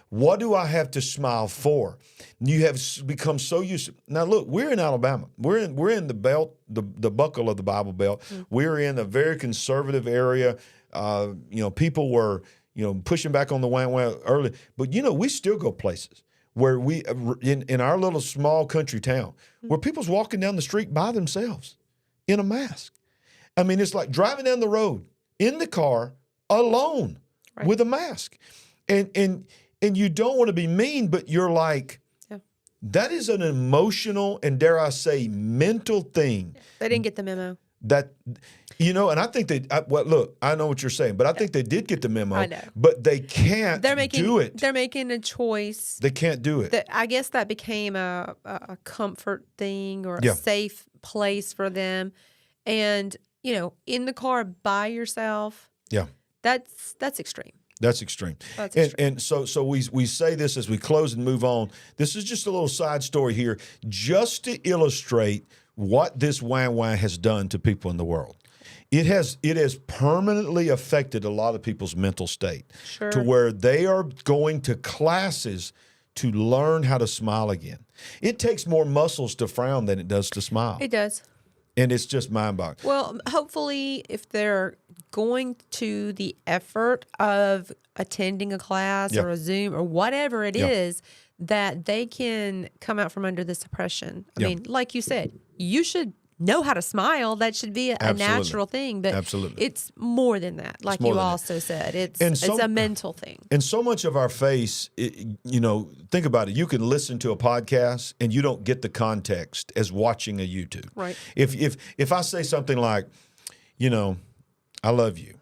What do I have to smile for? You have become so used to. Now look, we're in Alabama. We're in the belt, the buckle of the Bible Belt. We're in a very conservative area. People were pushing back on the wham-wham early, but we still go places where we in our little small country town where people's walking down the street by themselves in a mask. I mean, it's like driving down the road in the car alone with a mask. And you don't want to be mean, but you're like, that is an emotional and, dare I say, mental thing. They didn't get the memo. And I think look, I know what you're saying, but I think they did get the memo. I know. But they can't do it. They're making a choice. They can't do it. I guess that became a comfort thing or a safe place for them. And, in the car by yourself. Yeah. That's extreme. That's extreme. And so we say this as we close and move on. This is just a little side story here just to illustrate what this wham-wham has done to people in the world. It has permanently affected a lot of people's mental state to where they are going to classes to learn how to smile again. It takes more muscles to frown than it does to smile. It does. And it's just mind-boggling. Well, hopefully if they're going to the effort of attending a class or a Zoom or whatever it is, that they can come out from under this oppression. I mean, like you said, you should know how to smile. That should be a natural thing. But it's more than that, like you also said. It's a mental thing. And so much of our face, think about it. You can listen to a podcast and you don't get the context as watching a YouTube. Right. If I say something like, I love you.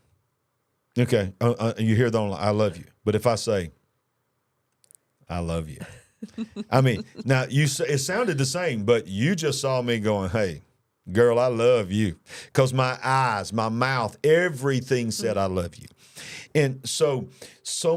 Okay. You hear I love you. But if I say, I love you. I mean, now it sounded the same, but you just saw me going, hey, girl, I love you. Because my eyes, my mouth, everything said I love you. And so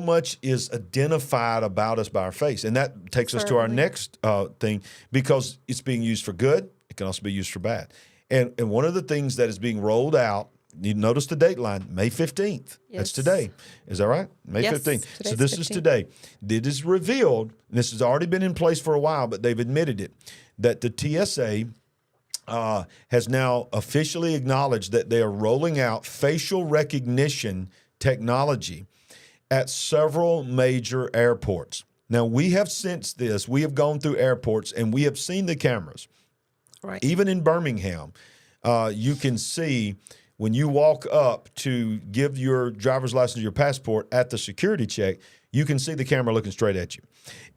much is identified about us by our face. And that takes us to our next thing, because it's being used for good. It can also be used for bad. And one of the things that is being rolled out, you notice the date line, May 15th. Yes. That's today. Is that right? May 15th. So this is today. It is revealed, and this has already been in place for a while, but they've admitted it, that the TSA has now officially acknowledged that they are rolling out facial recognition technology at several major airports. Now, we have sensed this. We have gone through airports, and we have seen the cameras. Right. Even in Birmingham, you can see when you walk up to give your driver's license, your passport at the security check, you can see the camera looking straight at you.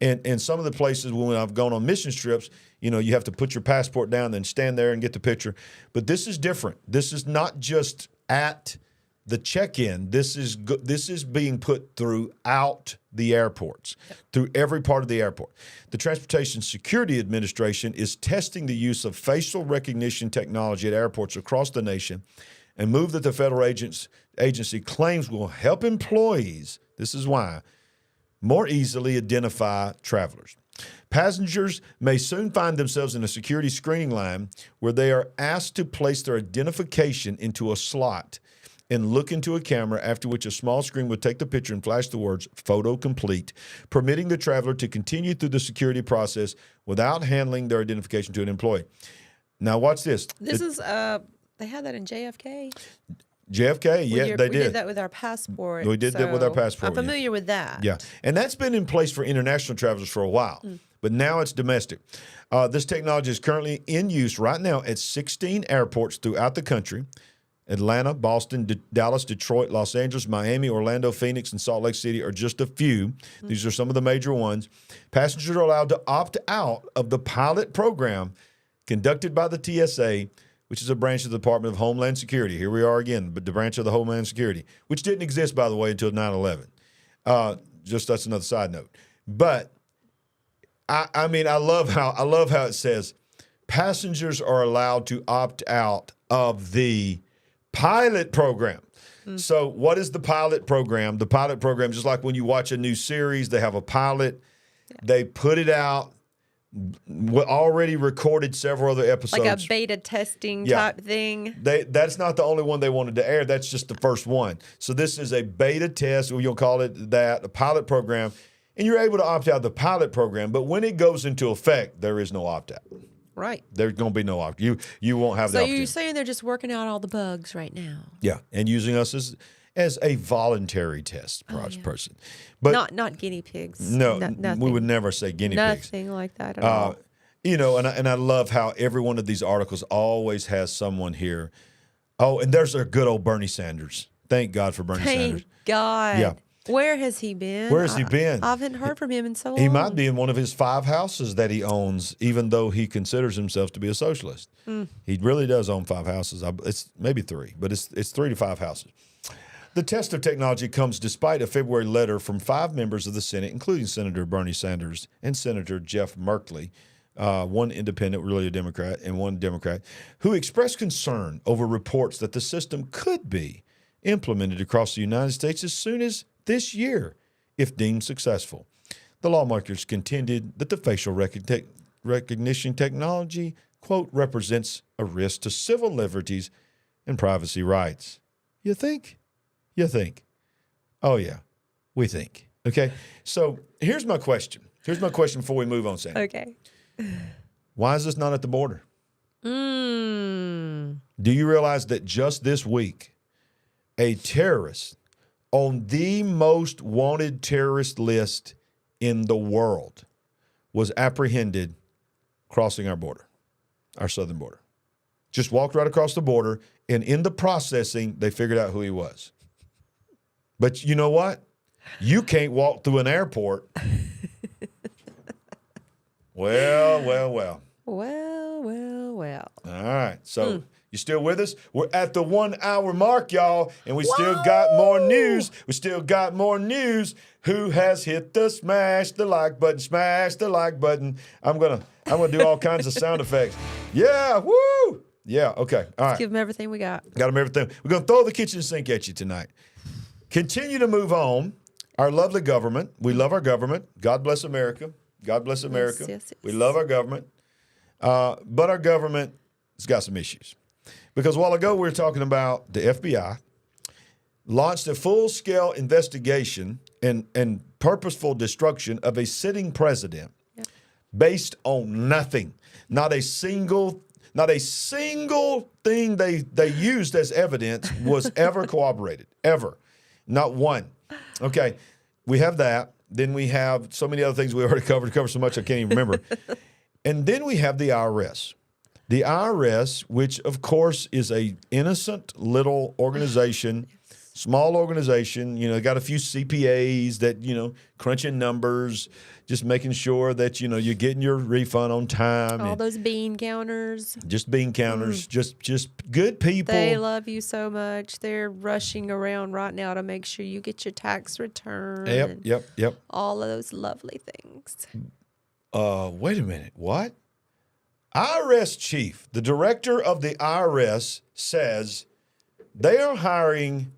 And some of the places when I've gone on mission trips, you have to put your passport down, then stand there and get the picture. But this is different. This is not just at the check-in. This is being put throughout the airports, through every part of the airport. The Transportation Security Administration is testing the use of facial recognition technology at airports across the nation, a move that the federal agency claims will help employees, this is why, more easily identify travelers. Passengers may soon find themselves in a security screening line where they are asked to place their identification into a slot and look into a camera, after which a small screen will take the picture and flash the words "photo complete," permitting the traveler to continue through the security process without handling their identification to an employee. Now, watch this. This is they had that in JFK. JFK, yeah, they did. We did that with our passport. We did that with our passport. I'm familiar with that. Yeah, and that's been in place for international travelers for a while, but now it's domestic. This technology is currently in use right now at 16 airports throughout the country. Atlanta, Boston, Dallas, Detroit, Los Angeles, Miami, Orlando, Phoenix, and Salt Lake City are just a few. These are some of the major ones. Passengers are allowed to opt out of the pilot program conducted by the TSA, which is a branch of the Department of Homeland Security. Here we are again, but the branch of the Homeland Security, which didn't exist, by the way, until 9/11. Just that's another side note. But I mean, I love how it says passengers are allowed to opt out of the pilot program. So what is the pilot program? The pilot program, just like when you watch a new series, they have a pilot. Yeah. They put it out. Already recorded several other episodes. Like a beta testing type thing. That's not the only one they wanted to air. That's just the first one. So this is a beta test, or you'll call it that, a pilot program. And you're able to opt out of the pilot program. But when it goes into effect, there is no opt-out. Right. There's going to be no opt. You won't have the opportunity. So you're saying they're just working out all the bugs right now. Yeah, and using us as a voluntary test person. But not guinea pigs. No, we would never say guinea pigs. Nothing like that at all. And I love how every one of these articles always has someone here. Oh, and there's our good old Bernie Sanders. Thank God for Bernie Sanders. Thank God. Yeah. Where has he been? Where has he been? I haven't heard from him in so long. He might be in one of his 5 houses that he owns, even though he considers himself to be a socialist. He really does own 5 houses. It's maybe 3, but it's 3 to 5 houses. The test of technology comes despite a February letter from 5 members of the Senate, including Senator Bernie Sanders and Senator Jeff Merkley, one independent, really a Democrat, and one Democrat, who expressed concern over reports that the system could be implemented across the United States as soon as this year, if deemed successful. The lawmakers contended that the facial recognition technology, quote, represents a risk to civil liberties and privacy rights. You think? You think? Oh, yeah, we think. Okay, so here's my question. Here's my question before we move on, Sandy. Okay. Why is this not at the border? Do you realize that just this week, a terrorist on the most wanted terrorist list in the world was apprehended crossing our border, our southern border? Just walked right across the border, and in the processing, they figured out who he was. But you know what? You can't walk through an airport. Well. Well. All right. So You still with us? We're at the 1 hour mark, y'all, and we still got more news. We still got more news. Who has hit the smash the like button? Smash the like button. I'm gonna do all kinds of sound effects. Yeah, woo! Yeah, okay. All right. Give them everything we got. Got them everything. We're gonna throw the kitchen sink at you tonight. Continue to move on. Our lovely government. We love our government. God bless America. God bless America. Yes. We love our government. But our government has got some issues. Because a while ago we were talking about the FBI launched a full-scale investigation and purposeful destruction of a sitting president based on nothing. Not a single thing they used as evidence was ever corroborated. Ever. Not one. Okay. We have that. Then we have so many other things we already covered so much I can't even remember. And then we have the IRS. The IRS, which of course is a innocent little organization, small organization, got a few CPAs that, crunching numbers, just making sure that, you're getting your refund on time. All those bean counters. Just bean counters, just good people. They love you so much. They're rushing around right now to make sure you get your tax return. Yep. All of those lovely things. Wait a minute. What? IRS chief, the director of the IRS says they are hiring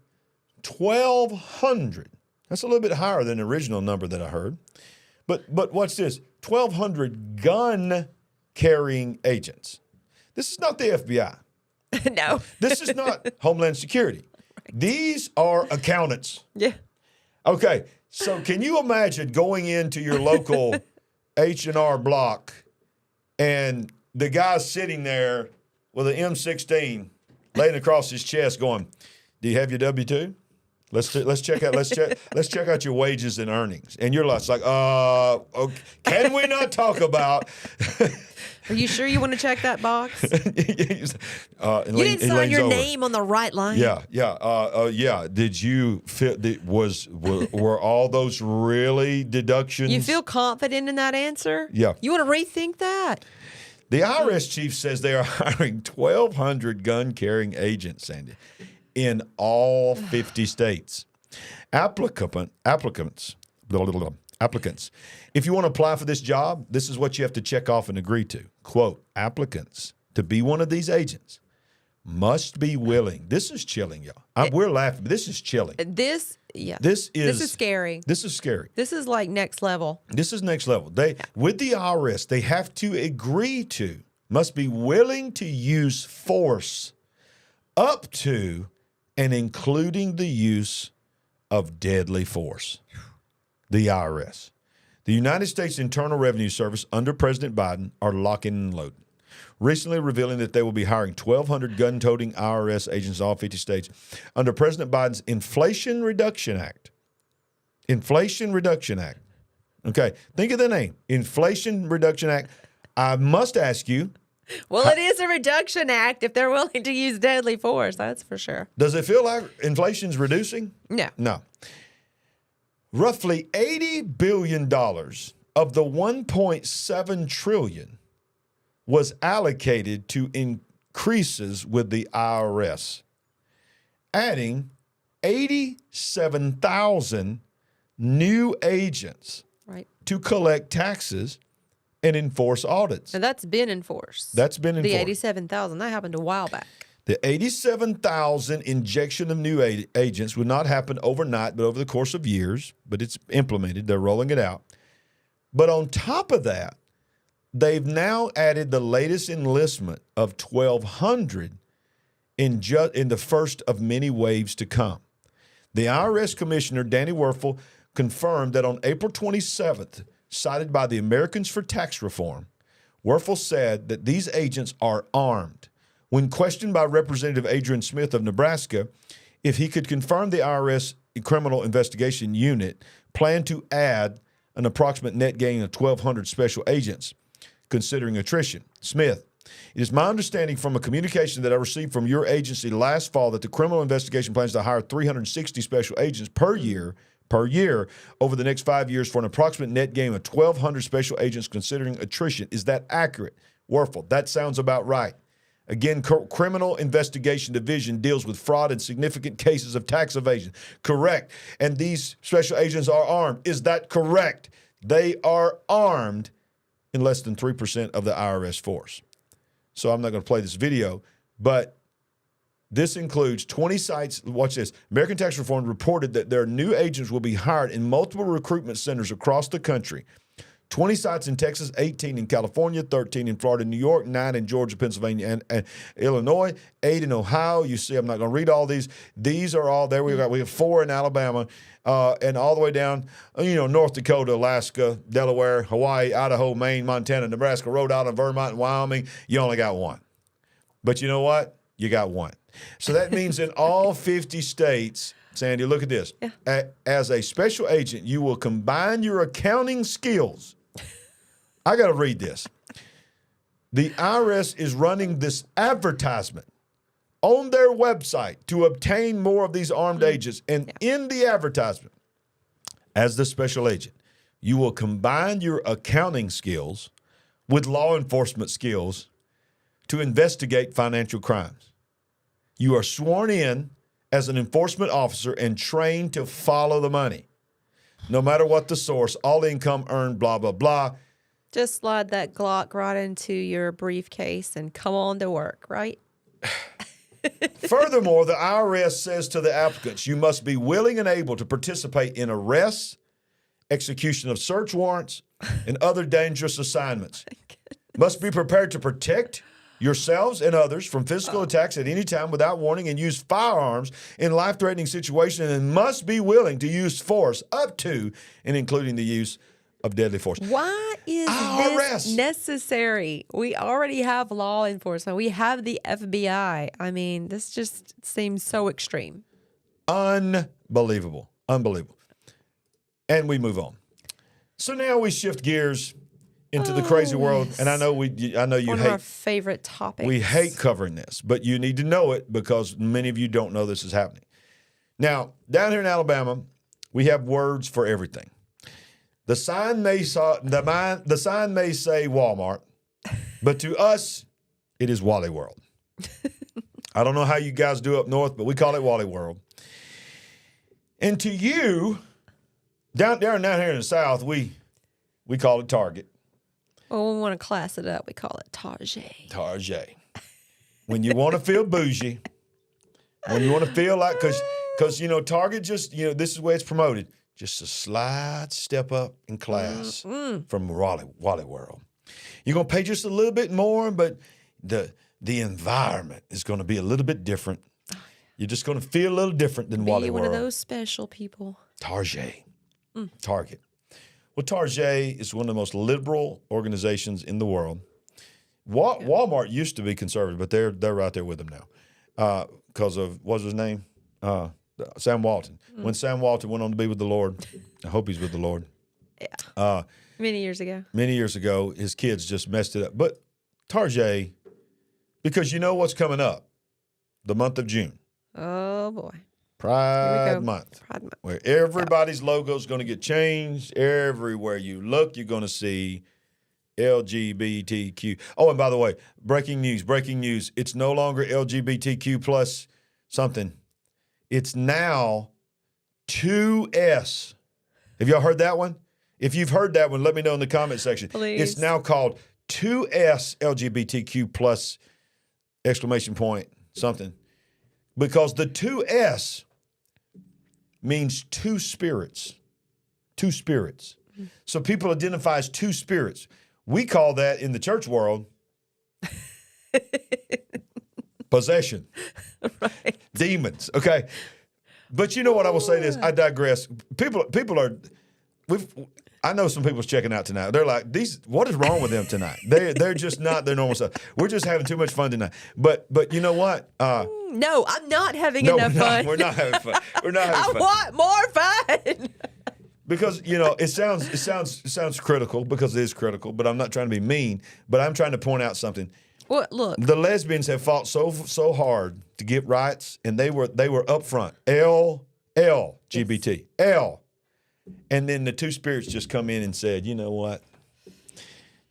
1,200. That's a little bit higher than the original number that I heard. But watch this. 1,200 gun-carrying agents. This is not the FBI. No. This is not Homeland Security. Right. These are accountants. Yeah. Okay. So can you imagine going into your local H&R Block and the guy's sitting there with an M16 laying across his chest going, do you have your W-2? Let's check out your wages and earnings. And you're like, okay, can we not talk about? Are you sure you want to check that box? You didn't sign your name on the right line. Yeah. Did you feel? Were all those really deductions? You feel confident in that answer? Yeah. You want to rethink that? The IRS chief says they are hiring 1,200 gun-carrying agents, Sandy, in all 50 states. Applicants. If you want to apply for this job, this is what you have to check off and agree to. Quote, applicants to be one of these agents must be willing. This is chilling, y'all. We're laughing, but this is chilling. This is scary. This is scary. This is like next level. This is next level. With the IRS, they have to agree to, must be willing to use force up to and including the use of deadly force. The IRS. The United States Internal Revenue Service under President Biden are locking and loading, recently revealing that they will be hiring 1,200 gun-toting IRS agents in all 50 states under President Biden's Inflation Reduction Act. Inflation Reduction Act. Okay, think of the name, Inflation Reduction Act. I must ask you. Well, it is a reduction act if they're willing to use deadly force, that's for sure. Does it feel like inflation's reducing? No. No. Roughly $80 billion of the $1.7 trillion was allocated to increases with the IRS, adding 87,000 new agents to collect taxes and enforce audits. And that's been enforced. That's been enforced. The 87,000, that happened a while back. The 87,000 injection of new agents would not happen overnight, but over the course of years. But it's implemented. They're rolling it out. But on top of that, they've now added the latest enlistment of 1,200 in the first of many waves to come. The IRS Commissioner, Danny Werfel, confirmed that on April 27th, cited by the Americans for Tax Reform, Werfel said that these agents are armed. When questioned by Representative Adrian Smith of Nebraska if he could confirm the IRS Criminal Investigation Unit planned to add an approximate net gain of 1,200 special agents, considering attrition. Smith, it is my understanding from a communication that I received from your agency last fall that the criminal investigation plans to hire 360 special agents per year over the next 5 years for an approximate net gain of 1,200 special agents considering attrition. Is that accurate? Werfel, that sounds about right. Again, Criminal Investigation Division deals with fraud and significant cases of tax evasion. Correct. And these special agents are armed. Is that correct? They are armed in less than 3% of the IRS force. So I'm not going to play this video, but this includes 20 sites. Watch this. American Tax Reform reported that their new agents will be hired in multiple recruitment centers across the country. 20 sites in Texas, 18 in California, 13 in Florida, New York, 9 in Georgia, Pennsylvania, and Illinois, 8 in Ohio. You see, I'm not going to read all these. These are all there. We have 4 in Alabama, and all the way down, North Dakota, Alaska, Delaware, Hawaii, Idaho, Maine, Montana, Nebraska, Rhode Island, Vermont, and Wyoming. You only got 1. But you know what? You got 1. So that means in all 50 states, Sandy, look at this. Yeah. As a special agent, you will combine your accounting skills. I got to read this. The IRS is running this advertisement on their website to obtain more of these armed agents. And in the advertisement, as the special agent, you will combine your accounting skills with law enforcement skills to investigate financial crimes. You are sworn in as an enforcement officer and trained to follow the money. No matter what the source, all income earned, blah, blah, blah. Just slide that Glock right into your briefcase and come on to work, right? Furthermore, the IRS says to the applicants, you must be willing and able to participate in arrests, execution of search warrants, and other dangerous assignments. Must be prepared to protect yourselves and others from physical attacks at any time without warning and use firearms in life-threatening situations, and must be willing to use force up to and including the use of deadly force. Why is this necessary? We already have law enforcement. We have the FBI. I mean, this just seems so extreme. Unbelievable. Unbelievable. And we move on. So now we shift gears into the crazy world, and I know you One hate. One of our favorite topics. We hate covering this, but you need to know it because many of you don't know this is happening. Now, down here in Alabama, we have words for everything. The sign may say Walmart, but to us, it is Wally World. I don't know how you guys do up north, but we call it Wally World. And to you, down here in the South, we call it Target. Well, when we want to class it up, we call it Target. Target. When you want to feel bougie, when you want to feel like, because Target just, this is where it's promoted. Just a slight step up in class from Wally World. You're going to pay just a little bit more, but the environment is going to be a little bit different. You're just going to feel a little different than Wally World. Be one of those special people. Target. Target. Well, Target is one of the most liberal organizations in the world. Walmart used to be conservative, but they're right there with them now because of, what was his name? Sam Walton. When Sam Walton went on to be with the Lord, I hope he's with the Lord. Yeah. Many years ago. Many years ago, his kids just messed it up. But Target, because you know what's coming up? The month of June. Oh, boy. Pride Month. Pride Month. Where everybody's logo is going to get changed. Everywhere you look, you're going to see LGBTQ. Oh, and by the way, breaking news. It's no longer LGBTQ plus something. It's now 2S. Have y'all heard that one? If you've heard that one, let me know in the comment section. Please. It's now called 2S LGBTQ plus exclamation point something. Because the 2S means two spirits. Two spirits. So people identify as two spirits. We call that in the church world possession. Right. Demons. Okay. But you know what I will say this. I digress. People are I know some people's checking out tonight. They're like, what is wrong with them tonight? They're just not their normal stuff. We're just having too much fun tonight. But you know what? No, I'm not having enough fun. We're not having fun. We're not having fun. I want more fun. Because, it sounds critical because it is critical, but I'm not trying to be mean, but I'm trying to point out something. Well, look. The lesbians have fought so hard to get rights, and they were up front. LGBT. L. And then the two spirits just come in and said, you know what?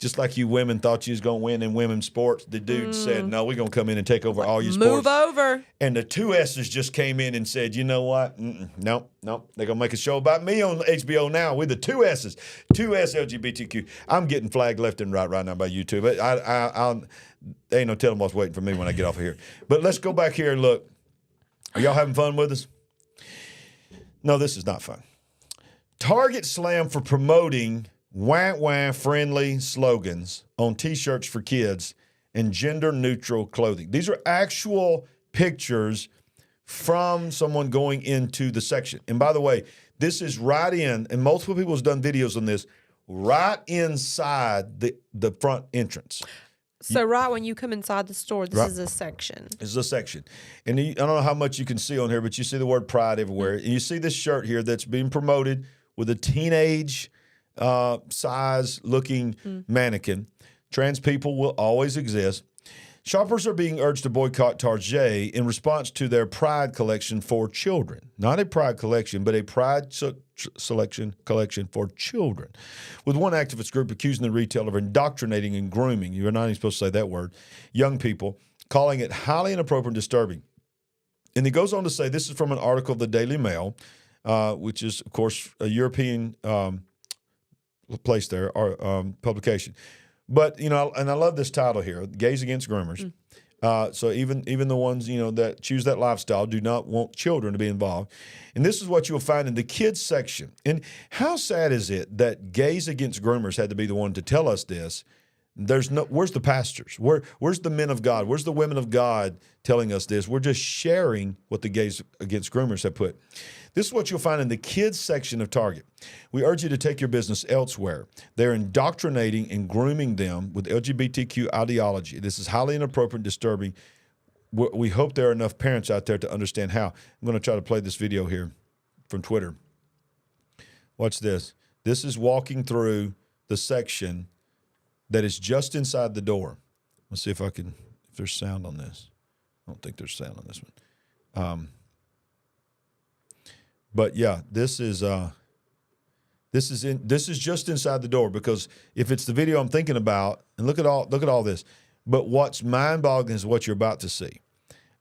Just like you women thought you was going to win in women's sports, the dude said, no, we're going to come in and take over all your sports. Move over. And the two S's just came in and said, you know what? Nope. They're going to make a show about me on HBO now with the two S's. 2S LGBTQ. I'm getting flagged left and right now by YouTube. There ain't no telling what's waiting for me when I get off of here. But let's go back here and look. Are y'all having fun with us? No, this is not fun. Target slammed for promoting wah-wah friendly slogans on T-shirts for kids and gender-neutral clothing. These are actual pictures from someone going into the section. And by the way, this is right in, and multiple people have done videos on this, right inside the front entrance. So right when you come inside the store, this is a section. This is a section. And I don't know how much you can see on here, but you see the word pride everywhere. And you see this shirt here that's being promoted with a teenage size-looking mannequin. Trans people will always exist. Shoppers are being urged to boycott Target in response to their Pride collection for children. Not a Pride collection, but a Pride collection for children. With one activist group accusing the retailer of indoctrinating and grooming, you're not even supposed to say that word, young people, calling it highly inappropriate and disturbing. And he goes on to say, this is from an article of the Daily Mail, which is, of course, a European place there, or publication. But, and I love this title here, Gays Against Groomers. So even the ones, that choose that lifestyle do not want children to be involved. And this is what you'll find in the kids section. And how sad is it that Gays Against Groomers had to be the one to tell us this? Where's the pastors? Where's the men of God? Where's the women of God telling us this? We're just sharing what the Gays Against Groomers have put. This is what you'll find in the kids section of Target. We urge you to take your business elsewhere. They're indoctrinating and grooming them with LGBTQ ideology. This is highly inappropriate and disturbing. We hope there are enough parents out there to understand how. I'm going to try to play this video here from Twitter. Watch this. This is walking through the section that is just inside the door. Let's see if there's sound on this. I don't think there's sound on this one. But yeah, this is just inside the door, because if it's the video I'm thinking about, and look at all this. But what's mind-boggling is what you're about to see.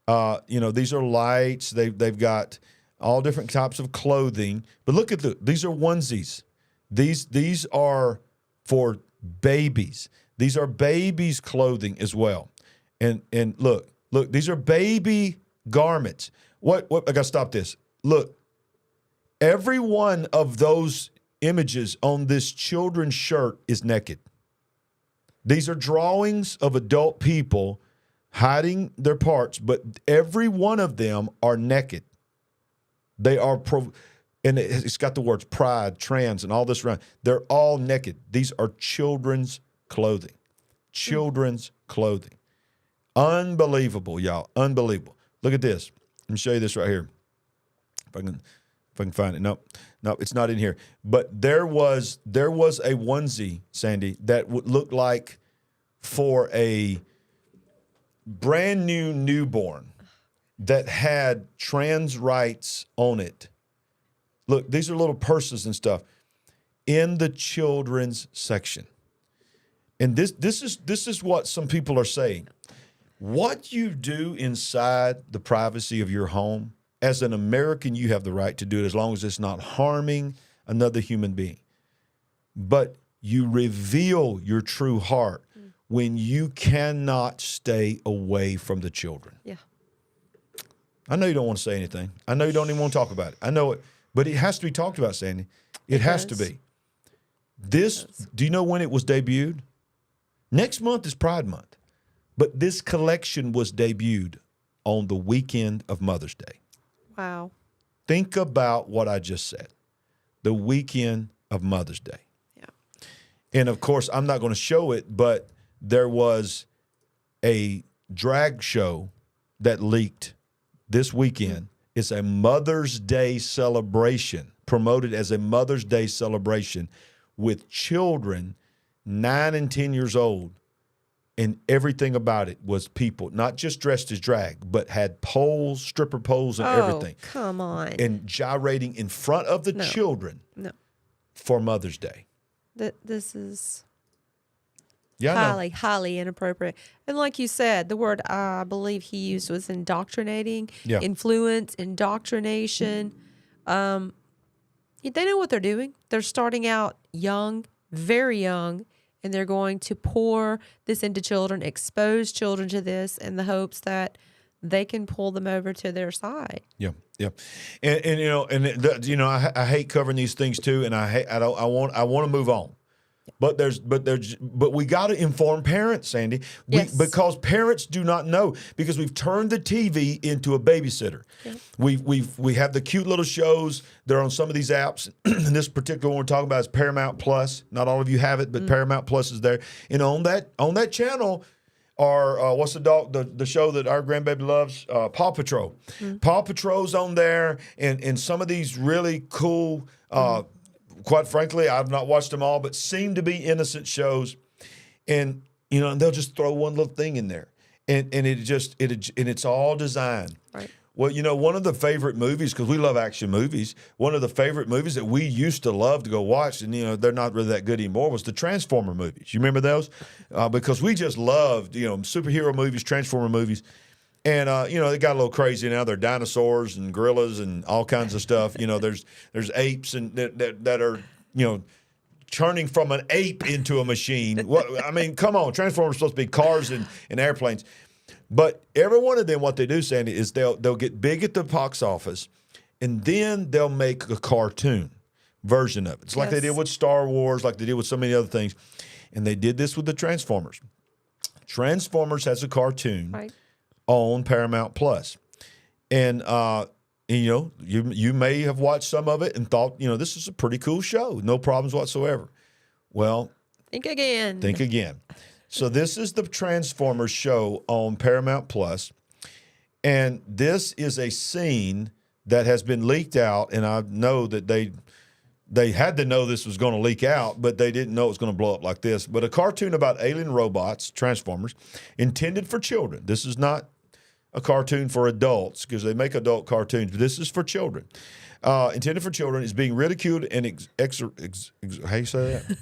These are lights. They've got all different types of clothing. But look at these are onesies. These are for babies. These are babies' clothing as well. And look, these are baby garments. What I gotta stop this. Look, every one of those images on this children's shirt is naked. These are drawings of adult people hiding their parts, but every one of them are naked. They are and it's got the words pride, trans, and all this around. They're all naked. These are children's clothing. Children's clothing. Unbelievable, y'all. Unbelievable. Look at this. Let me show you this right here. If I can find it. Nope, it's not in here. But there was a onesie, Sandy, that would look like for a brand new newborn that had trans rights on it. Look, these are little purses and stuff in the children's section. And this is what some people are saying. What you do inside the privacy of your home, as an American, you have the right to do it as long as it's not harming another human being. But you reveal your true heart when you cannot stay away from the children. Yeah. I know you don't want to say anything. I know you don't even want to talk about it. I know it. But it has to be talked about, Sandy. It has to be. Do you know when it was debuted? Next month is Pride Month. But this collection was debuted on the weekend of Mother's Day. Wow. Think about what I just said. The weekend of Mother's Day. Yeah. And of course, I'm not going to show it, but there was a drag show that leaked this weekend. It's a Mother's Day celebration, promoted as a Mother's Day celebration with children 9 and 10 years old. And everything about it was people, not just dressed as drag, but had poles, stripper poles, and everything. Come on. And gyrating in front of the children for Mother's Day. This is... Yeah, I know. Highly inappropriate. And like you said, the word I believe he used was indoctrinating, Yeah. influence, indoctrination. They know what they're doing. They're starting out young, very young, and they're going to pour this into children, expose children to this in the hopes that they can pull them over to their side. Yeah, yeah, and I hate covering these things too, and I want to move on. But we got to inform parents, Sandy. Yes. Because parents do not know, because we've turned the TV into a babysitter. Yeah. We have the cute little shows. They're on some of these apps. And this particular one we're talking about is Paramount Plus. Not all of you have it, but Paramount Plus is there. And on that channel are what's the show that our grandbaby loves? Paw Patrol. Paw Patrol's on there, and some of these really cool. Quite frankly, I've not watched them all, but seem to be innocent shows, and they'll just throw one little thing in there, and it's all designed. Right. Well, one of the favorite movies, because we love action movies, one of the favorite movies that we used to love to go watch, and they're not really that good anymore, was the Transformer movies. You remember those? Because we just loved superhero movies, Transformer movies. And they got a little crazy now. There are dinosaurs and gorillas and all kinds of stuff. There's apes and that are turning from an ape into a machine. Come on, Transformers are supposed to be cars and airplanes. But every one of them, what they do, Sandy, is they'll get big at the box office, and then they'll make a cartoon version of it. It's like they did with Star Wars, like they did with so many other things, and they did this with the Transformers. Transformers has a cartoon. Right. On Paramount Plus. And you may have watched some of it and thought, this is a pretty cool show. No problems whatsoever. Well, think again. So this is the Transformers show on Paramount Plus. And this is a scene that has been leaked out, and I know that they had to know this was going to leak out, but they didn't know it was going to blow up like this. But a cartoon about alien robots, Transformers, intended for children. This is not a cartoon for adults, because they make adult cartoons, but this is for children. Intended for children, is being ridiculed and how you say that?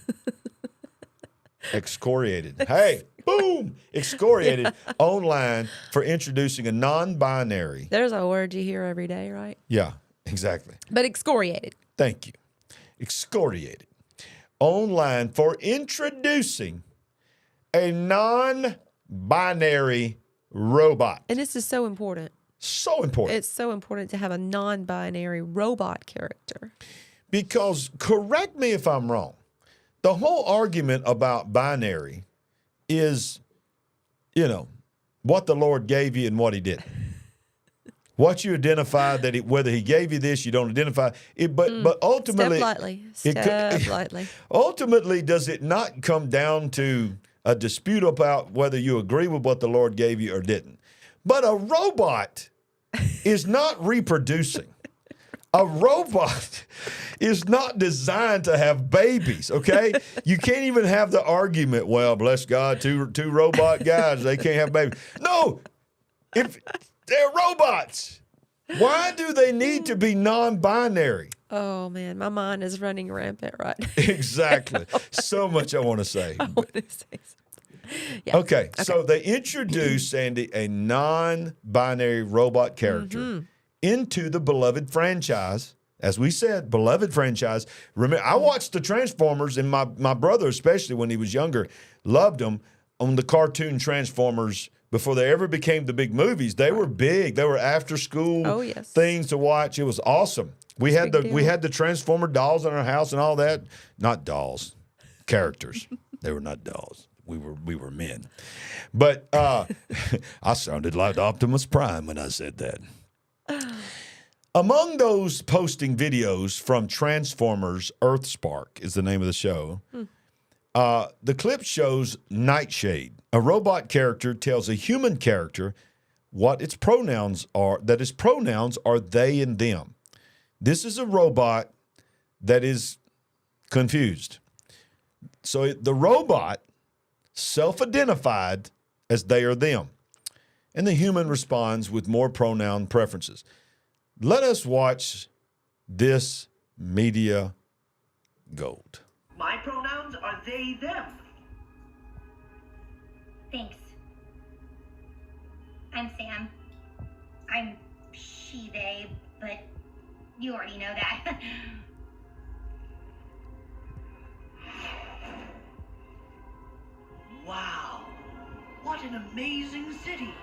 Excoriated. Hey, boom! Excoriated online for introducing a non-binary. There's a word you hear every day, right? Yeah, exactly. But excoriated. Thank you. Excoriated. Online for introducing a non-binary robot. And this is so important. So important. It's so important to have a non-binary robot character. Because, correct me if I'm wrong, the whole argument about binary is, what the Lord gave you and what he didn't. What you identify, whether he gave you this, you don't identify it, but ultimately, Step lightly. Ultimately, does it not come down to a dispute about whether you agree with what the Lord gave you or didn't? But a robot is not reproducing. A robot is not designed to have babies, okay? You can't even have the argument, well, bless God, two robot guys, they can't have babies. No, if they're robots, why do they need to be non-binary? Oh, man, my mind is running rampant right now. Exactly. So much I want to say. I want to say something. Yeah. Okay, so they introduced, Sandy, a non-binary robot character into the beloved franchise. As we said, beloved franchise. Remember, I watched the Transformers, and my brother, especially when he was younger, loved them on the cartoon Transformers. Before they ever became the big movies, they were big. They were after-school things to watch. It was awesome. We had the Transformer dolls in our house and all that. Not dolls, characters. They were not dolls. We were men. But I sounded like Optimus Prime when I said that. Among those posting videos from Transformers, Earthspark is the name of the show. The clip shows Nightshade. A robot character tells a human character what its pronouns are, that its pronouns are they and them. This is a robot that is confused. So the robot self-identified as they or them, and the human responds with more pronoun preferences. Let us watch this media gold. My pronouns are they, them. Thanks. I'm Sam. I'm she, they, but you already know that. Wow, what an amazing city.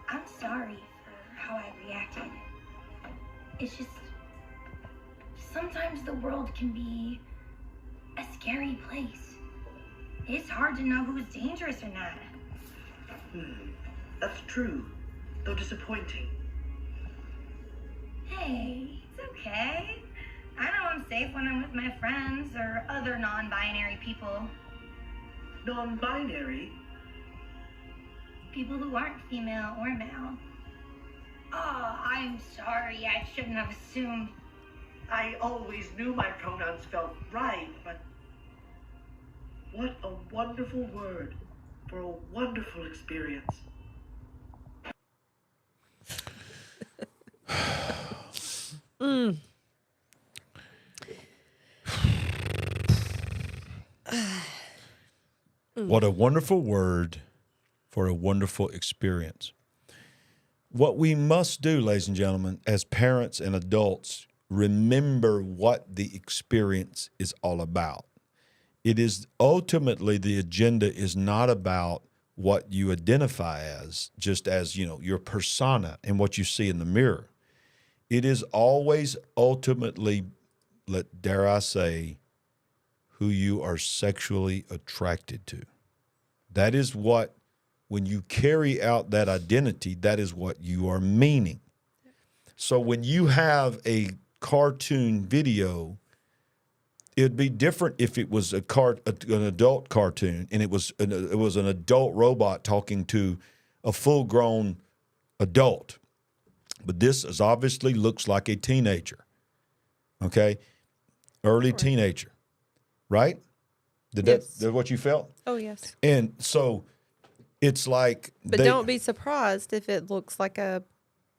I'm sorry for how I reacted. It's just, sometimes the world can be a scary place. It's hard to know who's dangerous or not. That's true, though disappointing. Hey, it's okay. I know I'm safe when I'm with my friends or other non-binary people. Non-binary? People who aren't female or male. Oh, I'm sorry. I shouldn't have assumed. I always knew my pronouns felt right, but what a wonderful word for a wonderful experience. What a wonderful word for a wonderful experience. What we must do, ladies and gentlemen, as parents and adults, remember what the experience is all about. It is ultimately, the agenda is not about what you identify as, just as, your persona and what you see in the mirror. It is always ultimately, dare I say, who you are sexually attracted to. That is what, when you carry out that identity, that is what you are meaning. So when you have a cartoon video, it'd be different if it was an adult cartoon and it was an adult robot talking to a full-grown adult. But this is obviously looks like a teenager, okay? Early teenager, right? That's what you felt? Oh, yes. And so it's like... But don't be surprised if it looks like a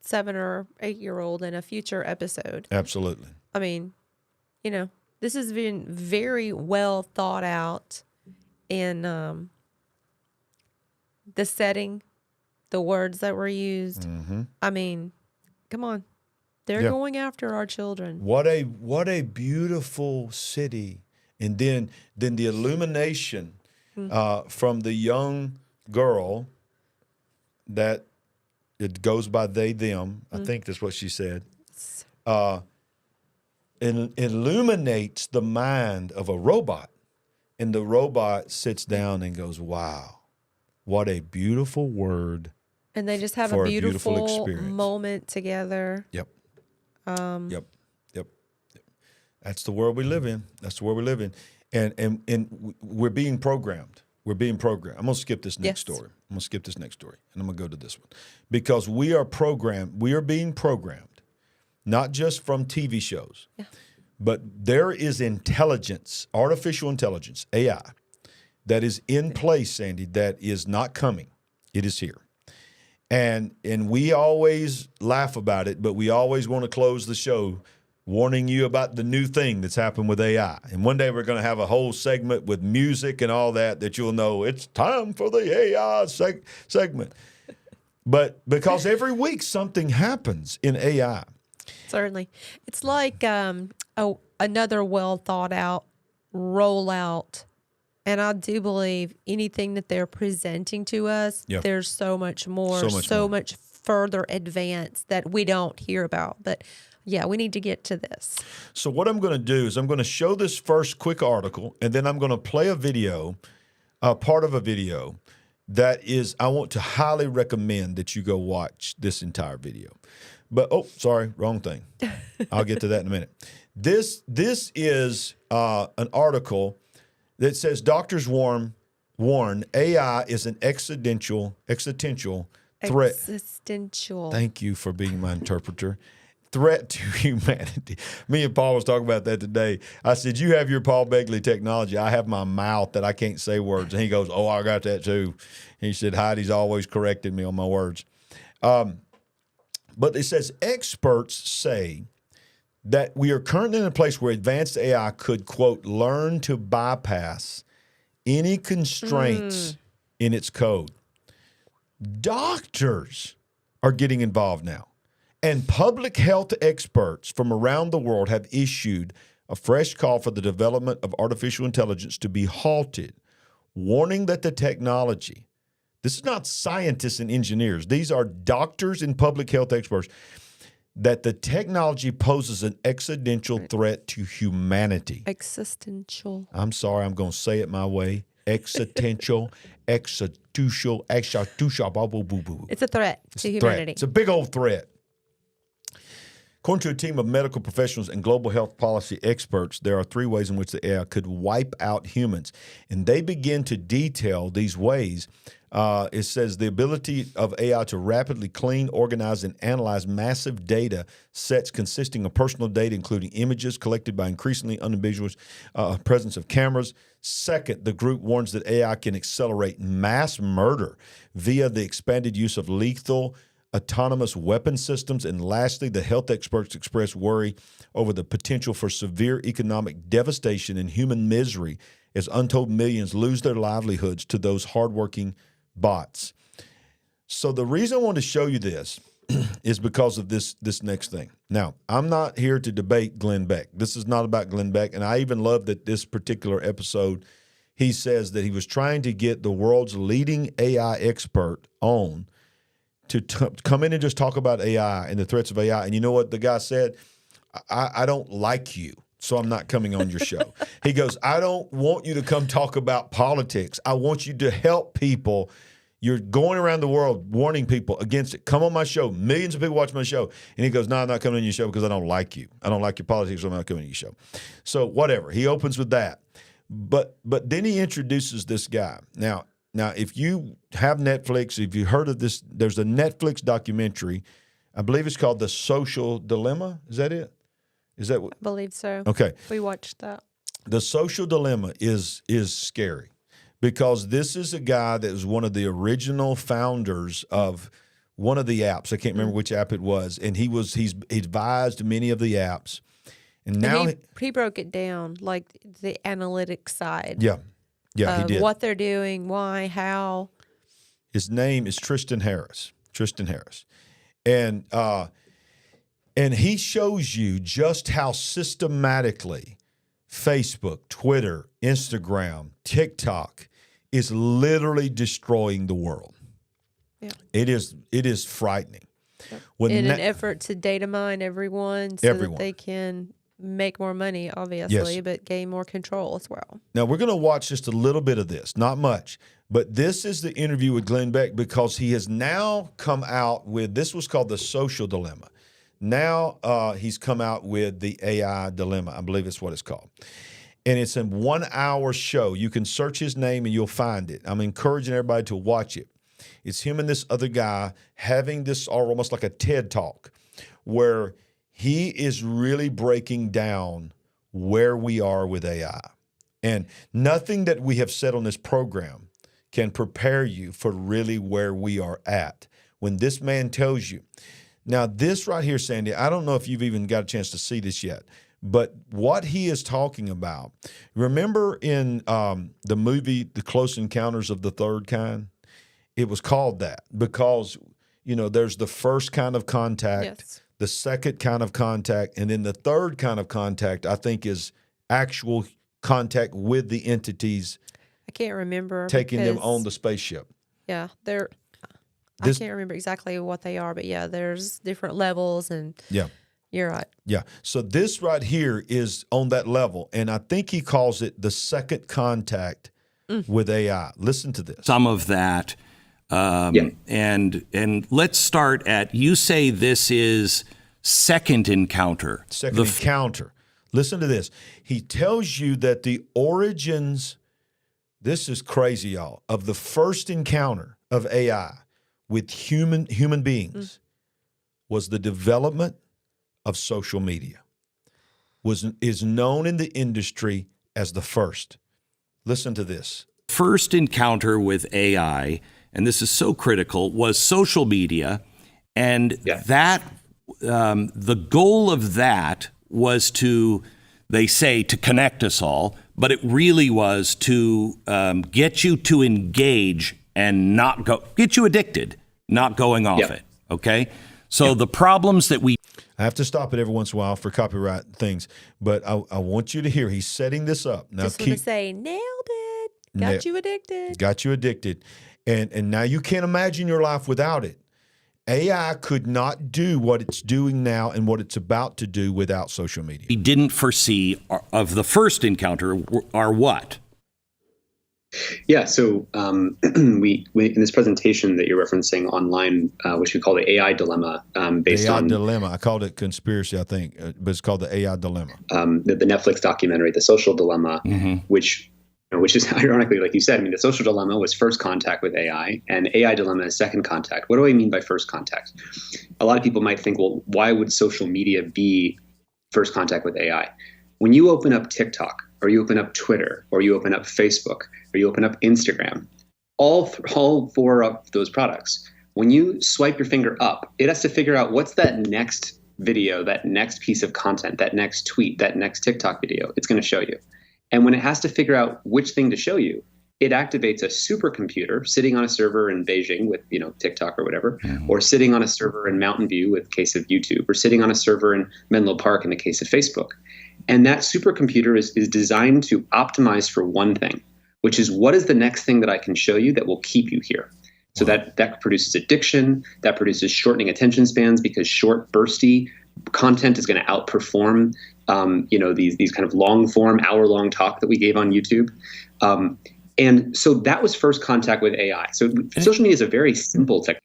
7 or 8-year-old in a future episode. Absolutely. I mean, this has been very well thought out in the setting, the words that were used. Mm-hmm. I mean, come on. They're going after our children. What a beautiful city. And then the illumination from the young girl that it goes by they, them. I think that's what she said. Illuminates the mind of a robot. And the robot sits down and goes, wow, what a beautiful word. And they just have a beautiful moment together. Yep. Yep. That's the world we live in. That's the world we live in. And we're being programmed. We're being programmed. I'm going to skip this next story. I'm going to skip this next story, and I'm going to go to this one. Because we are programmed. We are being programmed, not just from TV shows, but there is intelligence, artificial intelligence, AI, that is in place, Sandy, that is not coming. It is here. And we always laugh about it, but we always want to close the show warning you about the new thing that's happened with AI. And one day we're going to have a whole segment with music and all that you'll know it's time for the AI segment. But because every week something happens in AI. Certainly. It's like another well thought out rollout. And I do believe anything that they're presenting to us, there's so much more, so much further advanced that we don't hear about. But yeah, we need to get to this. So what I'm going to do is I'm going to show this first quick article, and then I'm going to play a video, part of a video that is, I want to highly recommend that you go watch this entire video. But, sorry, wrong thing. I'll get to that in a minute. This is an article that says doctors warn AI is an existential threat. Existential. Thank you for being my interpreter. Threat to humanity. Me and Paul was talking about that today. I said, you have your Paul Begley technology. I have my mouth that I can't say words. And he goes, oh, I got that too. He said, Heidi's always correcting me on my words. But it says experts say that we are currently in a place where advanced AI could, quote, learn to bypass any constraints in its code. Doctors are getting involved now. And public health experts from around the world have issued a fresh call for the development of artificial intelligence to be halted, warning that the technology, this is not scientists and engineers, these are doctors and public health experts, that the technology poses an existential threat to humanity. Existential. I'm sorry, I'm going to say it my way. Existential, It's a threat to humanity. It's a big old threat. According to a team of medical professionals and global health policy experts, there are 3 ways in which the AI could wipe out humans. And they begin to detail these ways. It says the ability of AI to rapidly clean, organize, and analyze massive data sets consisting of personal data, including images collected by increasingly unambiguous presence of cameras. Second, the group warns that AI can accelerate mass murder via the expanded use of lethal autonomous weapon systems. And lastly, the health experts express worry over the potential for severe economic devastation and human misery as untold millions lose their livelihoods to those hardworking bots. So the reason I want to show you this is because of this next thing. Now, I'm not here to debate Glenn Beck. This is not about Glenn Beck. And I even love that this particular episode, he says that he was trying to get the world's leading AI expert on to come in and just talk about AI and the threats of AI. And you know what the guy said? I don't like you, so I'm not coming on your show. He goes, I don't want you to come talk about politics. I want you to help people. You're going around the world warning people against it. Come on my show. Millions of people watch my show. And he goes, no, I'm not coming on your show because I don't like you. I don't like your politics, so I'm not coming on your show. So whatever. He opens with that. But then he introduces this guy. Now, if you have Netflix, if you heard of this, there's a Netflix documentary. I believe it's called The Social Dilemma. Is that it? Is that what? I believe so. Okay. We watched that. The Social Dilemma is scary because this is a guy that was one of the original founders of one of the apps. I can't remember which app it was. And he's advised many of the apps. And now he broke it down, like the analytics side. Yeah. Yeah, he did. What they're doing, why, how. His name is Tristan Harris. And he shows you just how systematically Facebook, Twitter, Instagram, TikTok is literally destroying the world. Yeah. It is frightening. Yep. In an effort to data mine everyone so that they can make more money, obviously, but gain more control as well. Now, we're going to watch just a little bit of this, not much, but this is the interview with Glenn Beck because he has now come out with, this was called The Social Dilemma. Now he's come out with the AI Dilemma. I believe it's what it's called. And it's a 1-hour show. You can search his name and you'll find it. I'm encouraging everybody to watch it. It's him and this other guy having this almost like a TED Talk where he is really breaking down where we are with AI. And nothing that we have said on this program can prepare you for really where we are at. When this man tells you, now this right here, Sandy, I don't know if you've even got a chance to see this yet, but what he is talking about, remember in the movie, The Close Encounters of the Third Kind? It was called that because, there's the first kind of contact, the second kind of contact, and then the third kind of contact, I think, is actual contact with the entities. I can't remember. Taking them on the spaceship. Yeah, I can't remember exactly what they are, but yeah, there's different levels and you're right. Yeah. So this right here is on that level, and I think he calls it the second contact with AI. Listen to this. Some of that. And let's start at, you say this is second encounter. Second encounter. Listen to this. He tells you that the origins, this is crazy, y'all, of the first encounter of AI with human beings was the development of social media. Is known in the industry as the first. Listen to this. First encounter with AI, and this is so critical, was social media, and that the goal of that was to, they say, to connect us all, but it really was to get you to engage and get you addicted, not going off it. Okay? So the problems that we... I have to stop it every once in a while for copyright things, but I want you to hear, he's setting this up. Now, just want to say, nailed it. Got you addicted. Got you addicted. And now you can't imagine your life without it. AI could not do what it's doing now and what it's about to do without social media. We didn't foresee of the first encounter are what? Yeah, so we in this presentation that you're referencing online, which we call the AI dilemma, based on dilemma. I called it conspiracy, I think, but it's called the AI dilemma. The Netflix documentary, The Social Dilemma, which is ironically, like you said, I mean, The Social Dilemma was first contact with AI, and AI dilemma is second contact. What do I mean by first contact? A lot of people might think, well, why would social media be first contact with AI? When you open up TikTok, or you open up Twitter, or you open up Facebook, or you open up Instagram, all four of those products, when you swipe your finger up, it has to figure out what's that next video, that next piece of content, that next tweet, that next TikTok video it's going to show you. And when it has to figure out which thing to show you, it activates a supercomputer sitting on a server in Beijing with, TikTok or whatever, or sitting on a server in Mountain View with the case of YouTube, or sitting on a server in Menlo Park in the case of Facebook. And that supercomputer is designed to optimize for one thing, which is what is the next thing that I can show you that will keep you here. So that produces addiction, that produces shortening attention spans, because short, bursty content is going to outperform, these kind of long form, hour-long talk that we gave on YouTube. And so that was first contact with AI. So social media is a very simple technology.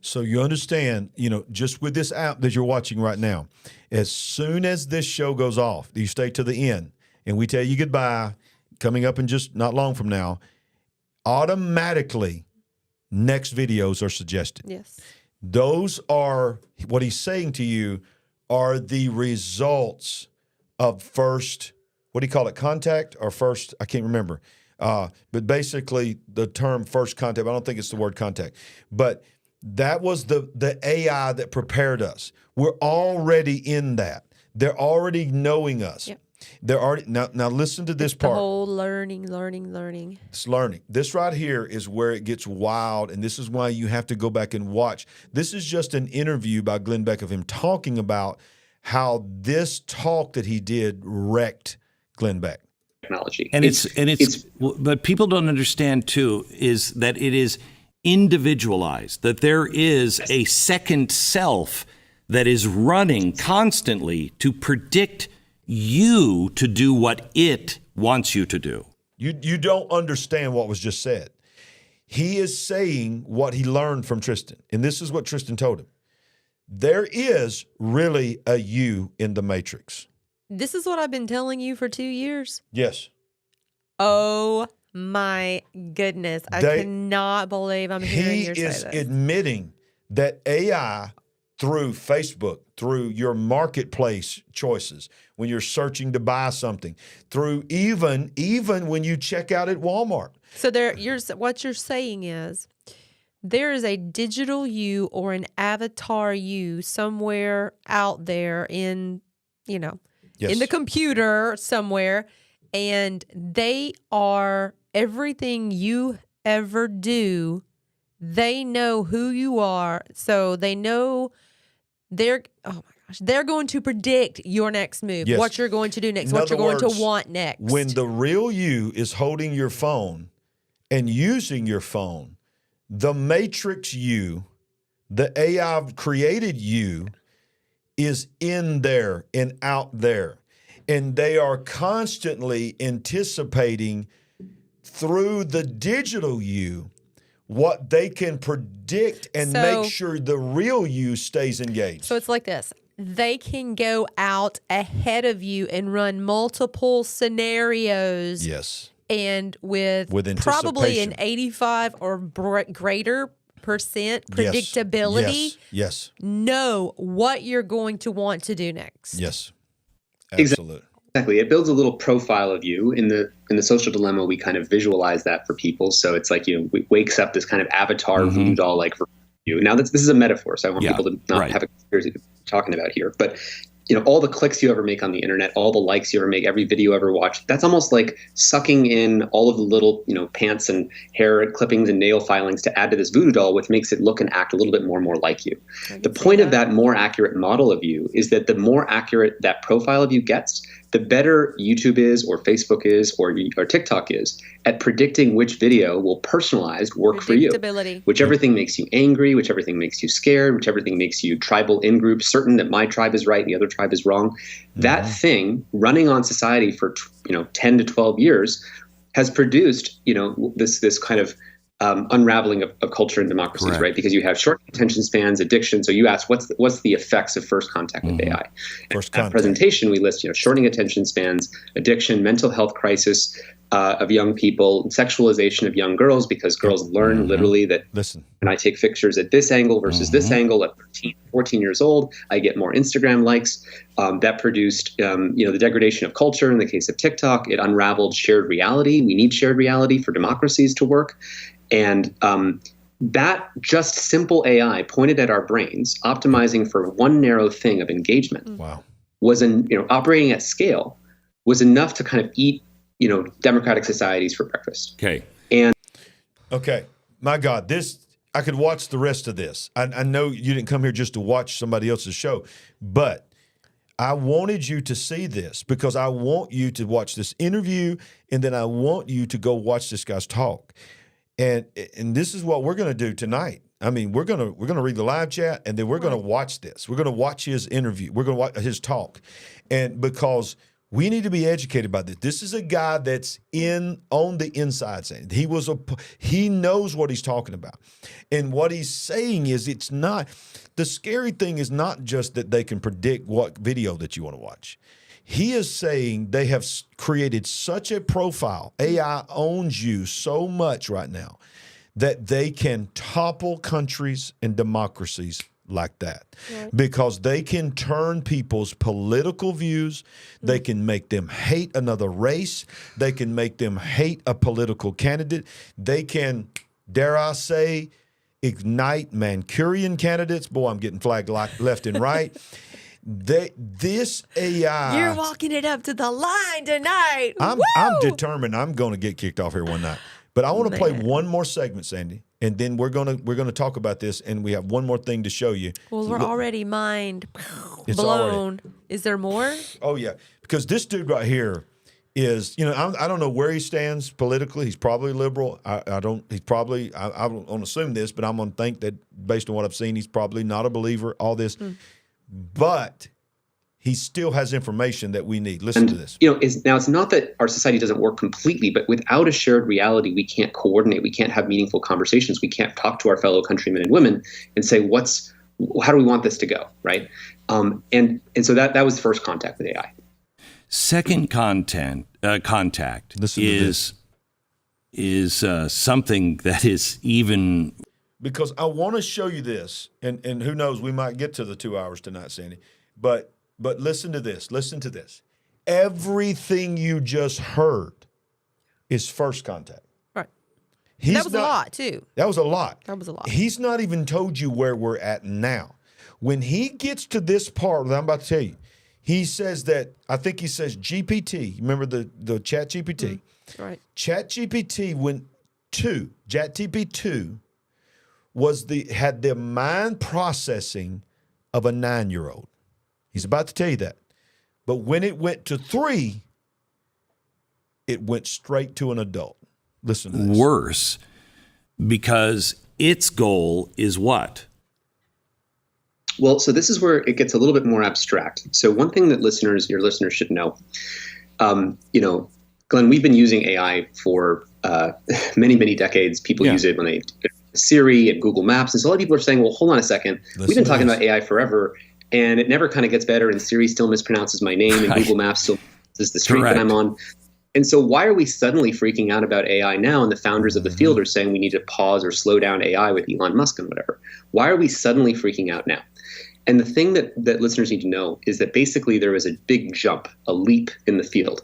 So you understand, just with this app that you're watching right now, as soon as this show goes off, you stay to the end, and we tell you goodbye, coming up in just not long from now, automatically next videos are suggested. Yes. Those are, what he's saying to you, are the results of first, what do you call it, contact or first, I can't remember. But basically the term first contact, I don't think it's the word contact, but that was the AI that prepared us. We're already in that. They're already knowing us. Yep. They're already now listen to this part. The whole learning. It's learning. This right here is where it gets wild, and this is why you have to go back and watch. This is just an interview by Glenn Beck of him talking about how this talk that he did wrecked Glenn Beck. Technology. And it's but people don't understand too is that it is individualized, that there is a second self that is running constantly to predict you to do what it wants you to do. You don't understand what was just said. He is saying what he learned from Tristan, and this is what Tristan told him. There is really a you in the Matrix. This is what I've been telling you for 2 years. Yes. Oh my goodness. I cannot believe I'm hearing you say this. He is admitting that AI through Facebook, through your marketplace choices, when you're searching to buy something, through even when you check out at Walmart. So what you're saying is there is a digital you or an avatar you somewhere out there in, in the computer somewhere, and they are everything you ever do. They know who you are, so they know they're going to predict your next move, what you're going to do next, what you're going to want next. When the real you is holding your phone and using your phone, the Matrix you, the AI created you, is in there and out there. And they are constantly anticipating through the digital you what they can predict and make sure the real you stays engaged. So it's like this. They can go out ahead of you and run multiple scenarios. Yes. And with probably an 85 or greater percent predictability. Yes. Know what you're going to want to do next. Yes. Absolutely. Exactly. It builds a little profile of you. In the social dilemma, we kind of visualize that for people. So it's like, it wakes up this kind of avatar voodoo doll like for you. Now this is a metaphor, so I want people to not have a conspiracy talking about here. But all the clicks you ever make on the internet, all the likes you ever make, every video you ever watch, that's almost like sucking in all of the little, pants and hair clippings and nail filings to add to this voodoo doll, which makes it look and act a little bit more and more like you. The point of that more accurate model of you is that the more accurate that profile of you gets, the better YouTube is or Facebook is or TikTok is at predicting which video will personalized work for you. Whichever thing makes you angry, whichever thing makes you scared, whichever thing makes you tribal in group, certain that my tribe is right and the other tribe is wrong. That thing running on society for 10 to 12 years has produced this kind of unraveling of culture and democracies, right? Because you have short attention spans, addiction. So you ask, what's the effects of first contact with AI? First contact. Presentation, we list, shortening attention spans, addiction, mental health crisis of young people, sexualization of young girls, because girls learn literally that when I take pictures at this angle versus this angle at 13, 14 years old, I get more Instagram likes. That produced, the degradation of culture. In the case of TikTok, it unraveled shared reality. We need shared reality for democracies to work. And that just simple AI pointed at our brains, optimizing for one narrow thing of engagement, was operating at scale, was enough to kind of eat, democratic societies for breakfast. Okay. My God, I could watch the rest of this. I know you didn't come here just to watch somebody else's show, but I wanted you to see this because I want you to watch this interview, and then I want you to go watch this guy's talk. And this is what we're going to do tonight. I mean, we're going to read the live chat, and then we're going to watch this. We're going to watch his interview. We're going to watch his talk, and because we need to be educated by this. This is a guy that's on the inside saying he knows what he's talking about, and what he's saying is it's not. The scary thing is not just that they can predict what video that you want to watch. He is saying they have created such a profile. AI owns you so much right now that they can topple countries and democracies like that, because they can turn people's political views. They can make them hate another race. They can make them hate a political candidate. They can, dare I say, ignite Manchurian candidates. Boy, I'm getting flagged left and right. This AI. You're walking it up to the line tonight. I'm determined I'm going to get kicked off here one night. But I want to play one more segment, Sandy, and then we're gonna talk about this, and we have one more thing to show you. Well, we're already mind blown. Is there more? Oh yeah, because this dude right here is, I don't know where he stands politically. He's probably liberal. I don't assume this, but I'm gonna think that based on what I've seen, he's probably not a believer. All this. But he still has information that we need. Listen to this. Now it's not that our society doesn't work completely, but without a shared reality, we can't coordinate. We can't have meaningful conversations. We can't talk to our fellow countrymen and women and say, how do we want this to go, right? And so that was the first contact with AI. Second contact is something that is even. Because I want to show you this, and who knows, we might get to the 2 hours tonight, Sandy. But listen to this. Listen to this. Everything you just heard is first contact. Right. That was a lot, too. That was a lot. That was a lot. He's not even told you where we're at now. When he gets to this part that I'm about to tell you, he says that, I think he says GPT. Remember the Chat GPT? Right. Chat GPT ChatGPT-2 had the mind processing of a 9-year-old. He's about to tell you that. But when it went to 3, it went straight to an adult. Listen to this. Worse, because its goal is what? Well, so this is where it gets a little bit more abstract. So one thing that your listeners should know, Glenn, we've been using AI for many, many decades. People use it when they Siri and Google Maps. And so a lot of people are saying, well, hold on a second. We've been talking about AI forever, and it never kind of gets better, and Siri still mispronounces my name, and Google Maps still is the street that I'm on. And so why are we suddenly freaking out about AI now? And the founders of the field are saying we need to pause or slow down AI with Elon Musk and whatever. Why are we suddenly freaking out now? And the thing that listeners need to know is that basically there was a big jump, a leap in the field.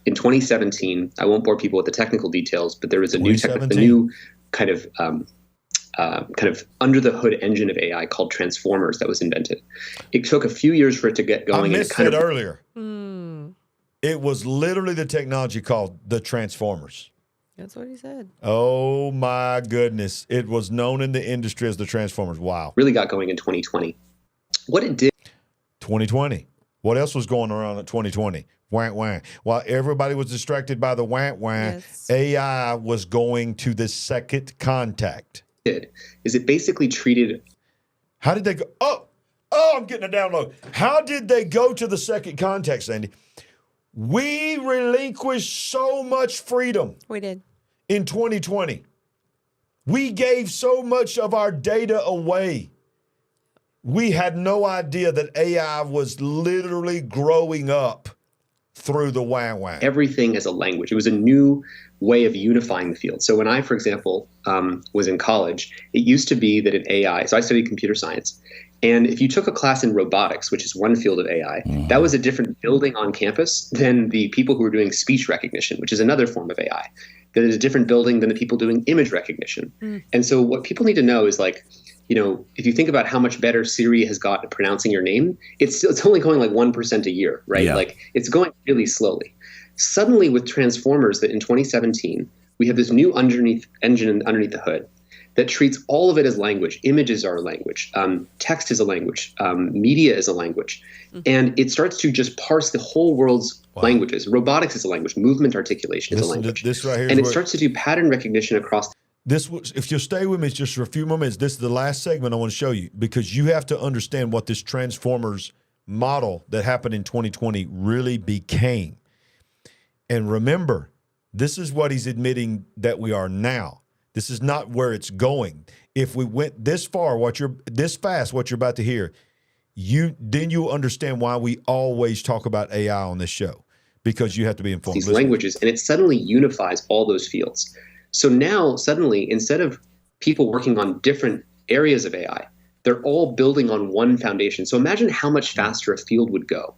In 2017, I won't bore people with the technical details, but there was a new kind of kind of under the hood engine of AI called transformers that was invented. It took a few years for it to get going. I missed it earlier. It was literally the technology called the transformers. That's what he said. Oh my goodness. It was known in the industry as the transformers. Wow. Really got going in 2020. What it did. 2020. What else was going around in 2020? Wah, wah. While everybody was distracted by the wah, wah, Yes. AI was going to the second contact. Is it basically treated. How did they go? Oh, I'm getting a download. How did they go to the second contact, Sandy? We relinquished so much freedom We did. in 2020. We gave so much of our data away. We had no idea that AI was literally growing up through the wah wah. Everything as a language. It was a new way of unifying the field. So when I, for example, was in college, it used to be that an AI, so I studied computer science, and if you took a class in robotics, which is one field of AI, that was a different building on campus than the people who were doing speech recognition, which is another form of AI. That is a different building than the people doing image recognition. And so what people need to know is like, you know, if you think about how much better Siri has got at pronouncing your name, it's only going like 1% a year, right? Yeah. Like it's going really slowly. Suddenly with transformers that in 2017, we have this new engine underneath the hood that treats all of it as language. Images are a language. Text is a language. Media is a language. And it starts to just parse the whole world's languages. Robotics is a language. Movement articulation is a language. This right here and is it starts to do pattern recognition across. This was, if you'll stay with me just for a few more minutes, this is the last segment I want to show you because you have to understand what this Transformers model that happened in 2020 really became. And remember, this is what he's admitting that we are now. This is not where it's going. If we went this far, what you're about to hear, then you'll understand why we always talk about AI on this show because you have to be informed. These languages, and it suddenly unifies all those fields. So now suddenly, instead of people working on different areas of AI, they're all building on one foundation. So imagine how much faster a field would go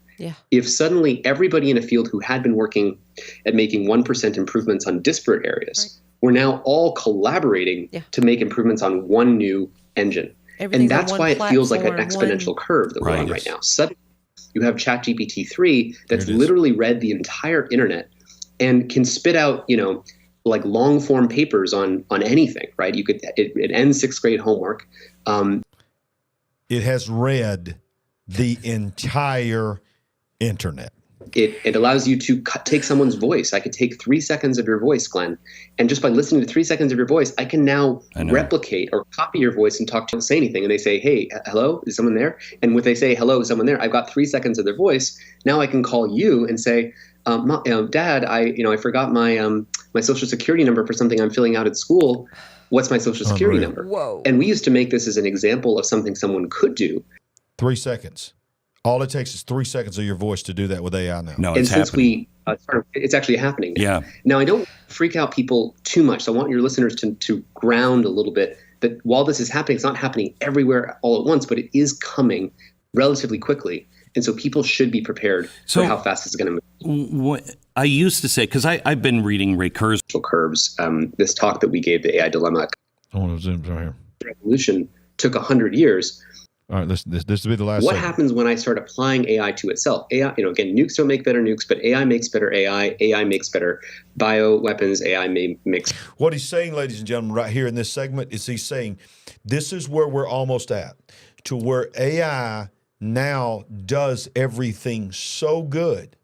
if suddenly everybody in a field who had been working at making 1% improvements on disparate areas were now all collaborating to make improvements on one new engine. And that's why it feels like an exponential curve that we're on right now. Suddenly, you have ChatGPT 3 that's literally read the entire internet and can spit out, you know, like long form papers on anything, right? You could it ends 6th grade homework. It has read the entire internet. It allows you to take someone's voice. I could take 3 seconds of your voice, Glenn, and just by listening to 3 seconds of your voice, I can now replicate or copy your voice and don't say anything. And they say, "Hey, hello, is someone there?" And when they say, "Hello, is someone there?" I've got 3 seconds of their voice. Now I can call you and say, "Dad, I forgot my my social security number for something I'm filling out at school. What's my social security number?" Whoa. And we used to make this as an example of something someone could do. 3 seconds. All it takes is 3 seconds of your voice to do that with AI now. No, and it's since happening. it's actually happening now. Yeah. Now, I don't freak out people too much. So I want your listeners to ground a little bit that while this is happening, it's not happening everywhere all at once, but it is coming relatively quickly. And so people should be prepared for how fast it's going to move. What I used to say, because I've been reading Ray Kurzweil's curves, this talk that we gave, the AI dilemma. I want to zoom right here. Revolution took 100 years. All right, this will be the last. What happens when I start applying AI to itself? AI, again, nukes don't make better nukes, but AI makes better AI. AI makes better bioweapons. AI makes. What he's saying, ladies and gentlemen, right here in this segment, is he's saying this is where we're almost at, to where AI now does everything so good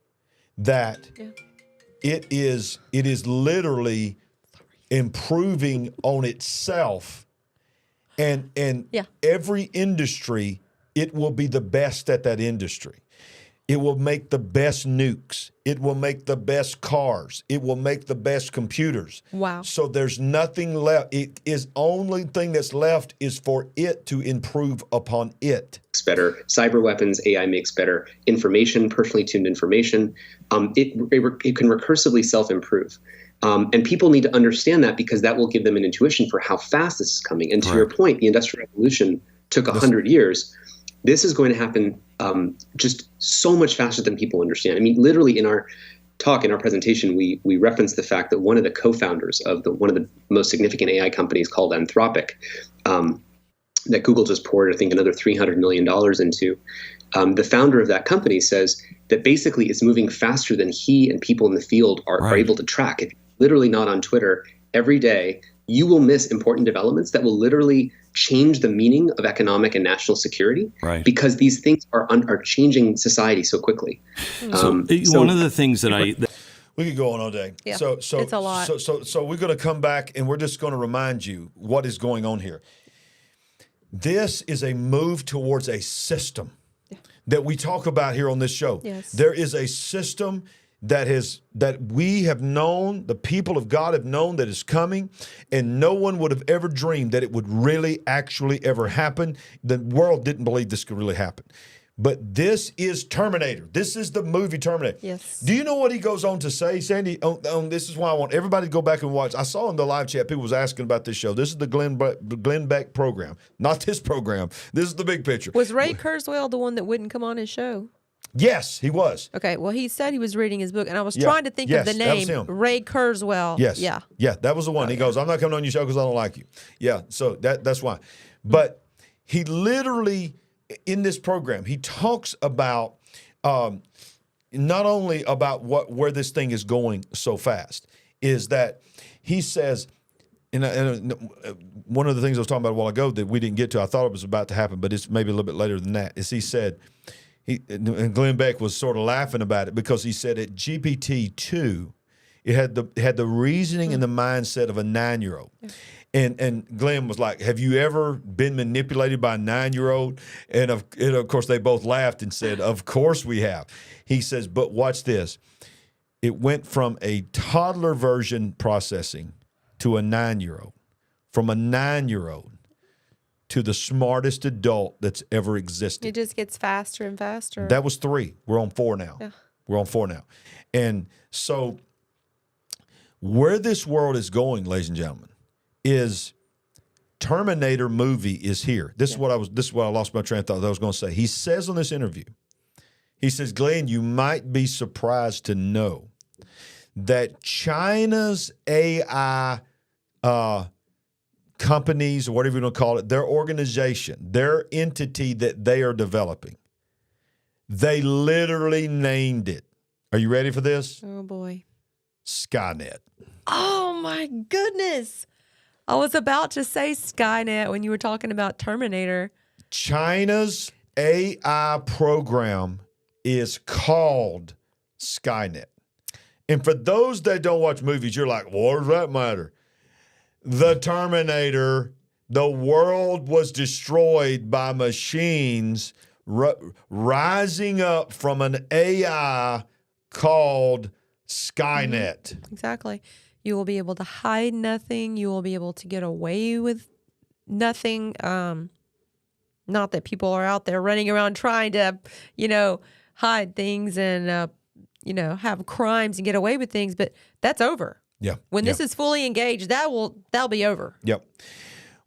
that it is literally improving on itself. And every industry, it will be the best at that industry. It will make the best nukes. It will make the best cars. It will make the best computers. Wow. So there's nothing left. It is only thing that's left is for it to improve upon it. Better cyber weapons. AI makes better information, personally tuned information. It can recursively self-improve. And people need to understand that because that will give them an intuition for how fast this is coming. And to your point, the Industrial Revolution took 100 years. This is going to happen just so much faster than people understand. I mean, literally in our talk, in our presentation, we referenced the fact that one of the co-founders of one of the most significant AI companies called Anthropic, that Google just poured, I think, another $300 million into. The founder of that company says that basically it's moving faster than he and people in the field are able to track. If you're literally not on Twitter every day, you will miss important developments that will literally change the meaning of economic and national security, because these things are changing society so quickly. So one of the things that we could go on all day. Yeah, so it's a lot. So we're going to come back and we're just going to remind you what is going on here. This is a move towards a system that we talk about here on this show. Yes. There is a system that we have known, the people of God have known, that is coming, and no one would have ever dreamed that it would really actually ever happen. The world didn't believe this could really happen. But this is Terminator. This is the movie Terminator. Yes. Do you know what he goes on to say, Sandy? This is why I want everybody to go back and watch. I saw in the live chat, people was asking about this show. This is the Glenn Beck program, not this program. This is the big picture. Was Ray Kurzweil the one that wouldn't come on his show? Yes, he was. Okay, well, he said he was reading his book, and I was trying to think of the name. That was him. Ray Kurzweil. Yes. Yeah, that was the one. He goes, I'm not coming on your show because I don't like you. Yeah, so that's why. But he literally, in this program, he talks about not only about where this thing is going so fast, is that he says, and one of the things I was talking about a while ago that we didn't get to, I thought it was about to happen, but it's maybe a little bit later than that, is he said, and Glenn Beck was sort of laughing about it because he said at GPT-2, it had the reasoning and the mindset of a 9-year-old. And Glenn was like, have you ever been manipulated by a 9-year-old? And of course, they both laughed and said, of course we have. He says, but watch this. It went from a toddler version processing to a 9-year-old, from a 9-year-old to the smartest adult that's ever existed. It just gets faster and faster. That was 3. We're on 4 now. Yeah. We're on 4 now. And so where this world is going, ladies and gentlemen, is Terminator movie is here. This is what I lost my train of thought that I was going to say. He says on this interview, he says, Glenn, you might be surprised to know that China's AI companies, or whatever you want to call it, their organization, their entity that they are developing, they literally named it. Are you ready for this? Oh, boy. Skynet. Oh, my goodness. I was about to say Skynet when you were talking about Terminator. China's AI program is called Skynet. And for those that don't watch movies, you're like, what does that matter? The Terminator, the world was destroyed by machines rising up from an AI called Skynet. Exactly. You will be able to hide nothing. You will be able to get away with nothing. Not that people are out there running around trying to, hide things and, have crimes and get away with things, but that's over. Yeah. When this is fully engaged, that'll be over. Yep.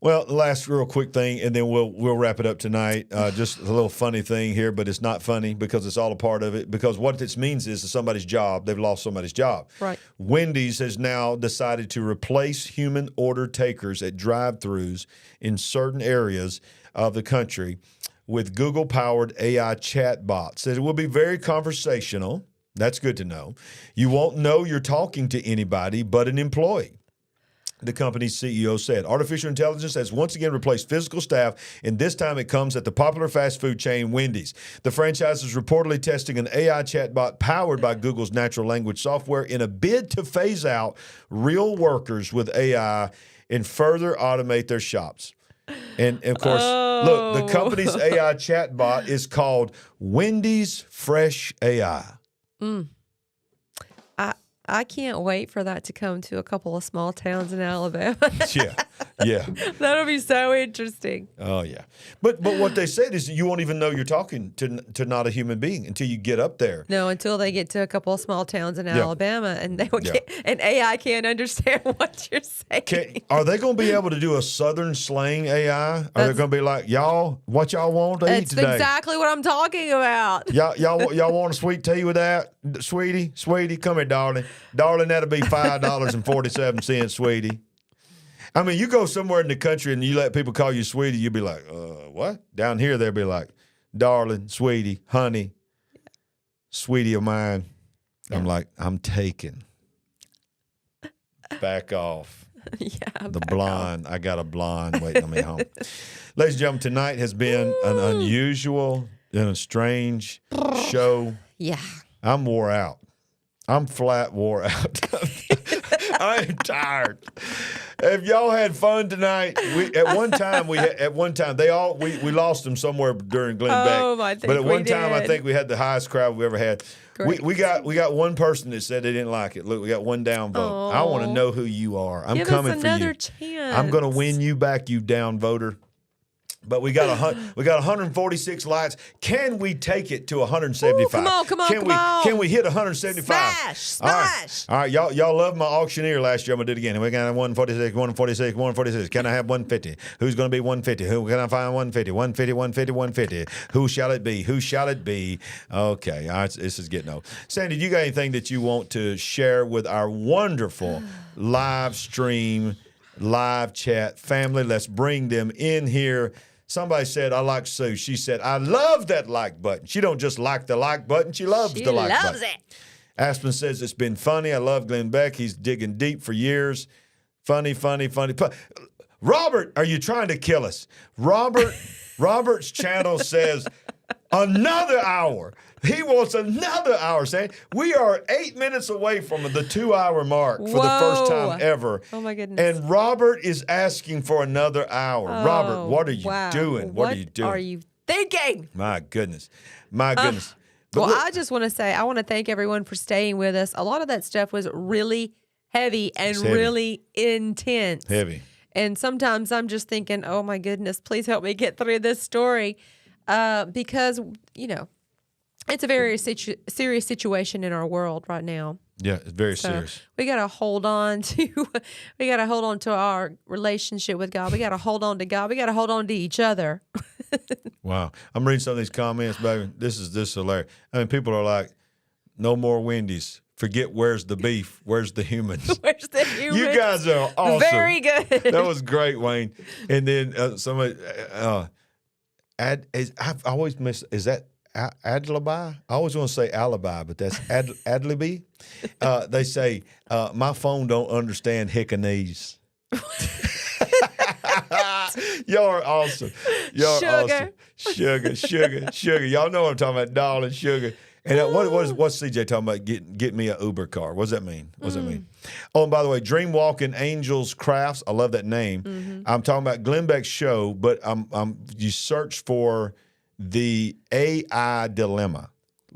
Well, the last real quick thing, and then we'll wrap it up tonight. Just a little funny thing here, but it's not funny because it's all a part of it. Because what this means is somebody's job, they've lost somebody's job. Right. Wendy's has now decided to replace human order takers at drive-thrus in certain areas of the country with Google-powered AI chatbots. It will be very conversational. That's good to know. You won't know you're talking to anybody but an employee. The company's CEO said, artificial intelligence has once again replaced physical staff, and this time it comes at the popular fast food chain Wendy's. The franchise is reportedly testing an AI chatbot powered by Google's natural language software in a bid to phase out real workers with AI and further automate their shops. And of course, look, the company's AI chatbot is called Wendy's Fresh AI. I can't wait for that to come to a couple of small towns in Alabama. Yeah. Yeah. That'll be so interesting. Oh yeah, but what they said is you won't even know you're talking to not a human being until you get up there. No, until they get to a couple of small towns in Alabama, and they will and AI can't understand what you're saying. Are they going to be able to do a Southern slang AI? Are they going to be like, y'all, what y'all want to eat today? That's exactly what I'm talking about. Y'all want a sweet tea with that, sweetie, come here, darling, that'll be $5.47, sweetie. I mean, you go somewhere in the country and you let people call you sweetie, you'll be like, what? Down here, they'll be like, darling, sweetie, honey, sweetie of mine. Yeah. I'm like, I'm taken. Back off. Yeah, the blonde. I got a blonde waiting on me home. Ladies and gentlemen, tonight has been an unusual and a strange show. Yeah. I'm wore out. I'm flat wore out. I am tired. If y'all had fun tonight, we lost them somewhere during Glenn Beck. But at one time, I think we had the highest crowd we've ever had. We got one person that said they didn't like it. Look, we got one down vote. I want to know who you are. I'm coming for you. Give us another chance. I'm going to win you back, you down voter. But we got 146 likes. Can we take it to 175? Ooh, come on. Can we hit 175? Smash. All right. Y'all loved my auctioneer last year. I'm gonna do it again. We got 146. Can I have 150? Who's gonna be 150? Who can I find 150? 150. Who shall it be? Okay. All right. This is getting old. Sandy, you got anything that you want to share with our wonderful live stream, live chat family? Let's bring them in here. Somebody said, I like Sue. She said, I love that like button. She don't just like the like button. She loves the like button. She loves it. Aspen says, it's been funny. I love Glenn Beck. He's digging deep for years. Funny. Robert, are you trying to kill us? Robert's channel says, another hour. He wants another hour, saying we are 8 minutes away from the 2 hour mark for the first time ever. Oh, my goodness. And Robert is asking for another hour. Robert, what are you doing? What are you doing? What are you thinking? My goodness. Well, I just want to say, I want to thank everyone for staying with us. A lot of that stuff was really heavy and really intense. Heavy. And sometimes I'm just thinking, oh, my goodness, please help me get through this story. Because, it's a very serious situation in our world right now. Yeah, it's very serious. We got to hold on to our relationship with God. We got to hold on to God. We got to hold on to each other. Wow. I'm reading some of these comments, baby. This is hilarious. I mean, people are like, no more Wendy's. Forget where's the beef. Where's the humans? Where's the humans? You guys are awesome. Very good. That was great, Wayne. And then somebody, I always miss, is that Adlibi? I always want to say alibi, but that's Adlibi. They say, my phone don't understand Hickanese. Y'all are awesome. Y'all are awesome. Sugar. Y'all know what I'm talking about, darling, sugar. And what's CJ talking about? Get me an Uber car. What does that mean? Oh, and by the way, Dreamwalking Angels Crafts. I love that name. Mm-hmm. I'm talking about Glenn Beck's show, but you search for the AI Dilemma.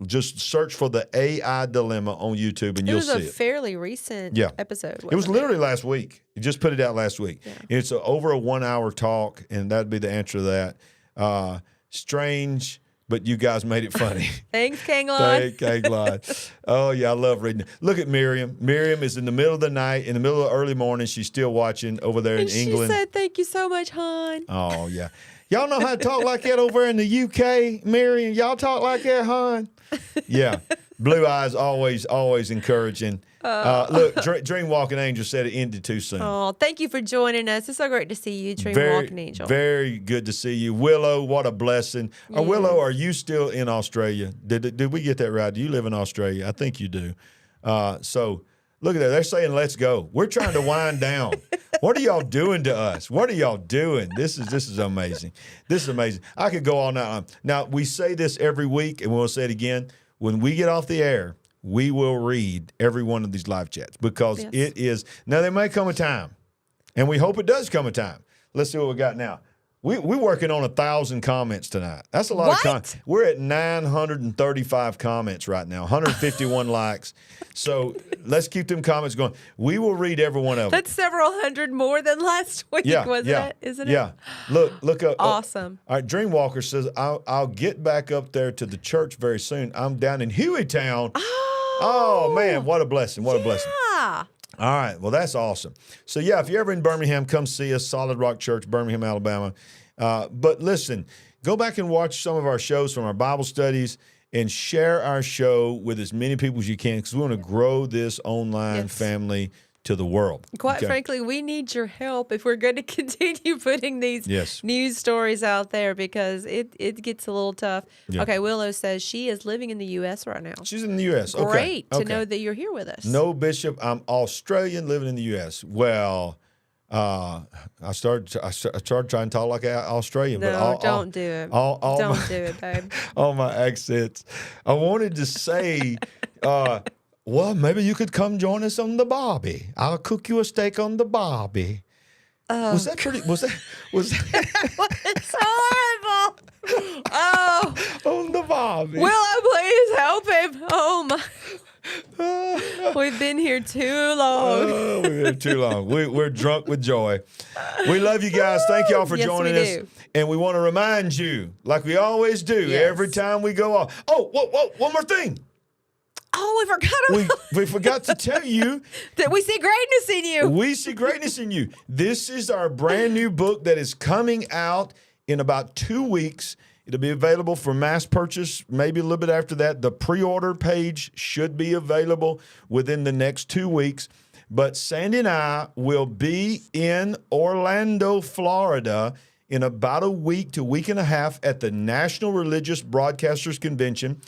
Just search for the AI Dilemma on YouTube, and you'll see it. It was a fairly recent episode. It was literally last week. You just put it out last week. Yeah. It's over a 1 hour talk, and that'd be the answer to that. Strange. But you guys made it funny. Thanks, Kanglon. Kanglon. Oh, yeah, I love reading it. Look at Miriam. Miriam is in the middle of the night, in the middle of the early morning. She's still watching over there in England. She said, thank you so much, hon. Oh, yeah. Y'all know how to talk like that over in the UK, Miriam? Y'all talk like that, hon? Yeah. Blue eyes, always encouraging. Look, Dreamwalking Angel said it ended too soon. Oh, thank you for joining us. It's so great to see you, Dreamwalking Angel. Very good to see you. Willow, what a blessing. Yes. Willow, are you still in Australia? Did we get that right? Do you live in Australia? I think you do. So look at that. They're saying, let's go. We're trying to wind down. What are y'all doing to us? What are y'all doing? This is amazing. This is amazing. I could go all night. Now, we say this every week, and we'll say it again. When we get off the air, we will read every one of these live chats because it is. Now, there may come a time, and we hope it does come a time. Let's see what we got now. We're working on 1,000 comments tonight. That's a lot of comments. We're at 935 comments right now, 151 likes. So let's keep them comments going. We will read every one of them. That's several hundred more than last week, wasn't it? Isn't it? Yeah. Look up. Awesome. All right, Dreamwalker says, I'll get back up there to the church very soon. I'm down in Hueytown. Oh man, what a blessing. What a blessing. Yeah. All right. Well, that's awesome. So, yeah, if you're ever in Birmingham, come see us, Solid Rock Church, Birmingham, Alabama. But listen, go back and watch some of our shows from our Bible studies and share our show with as many people as you can because we want to grow this online family to the world. Quite frankly, we need your help if we're going to continue putting these news stories out there because it gets a little tough. Yeah. Okay, Willow says she is living in the U.S. right now. She's in the U.S. Great to know that you're here with us. No, Bishop, I'm Australian living in the U.S. Well, I started trying to talk like an Australian. No, don't do it. Don't do it, babe. All my accents. I wanted to say... well, maybe you could come join us on the barbie. I'll cook you a steak on the barbie. Was that pretty? Was that? It's horrible. Oh, on the barbie. Willow, please help him. Oh my. We've been here too long. Oh, we've been here too long. We're drunk with joy. We love you guys. Thank y'all for joining us. And we want to remind you, like we always do, every time we go off. Oh, whoa, one more thing. Oh, we forgot to tell you that we see greatness in you. We see greatness in you. This is our brand new book that is coming out in about 2 weeks. It'll be available for mass purchase, maybe a little bit after that. The pre-order page should be available within the next 2 weeks. But Sandy and I will be in Orlando, Florida in about a week to week and a half at the National Religious Broadcasters Convention.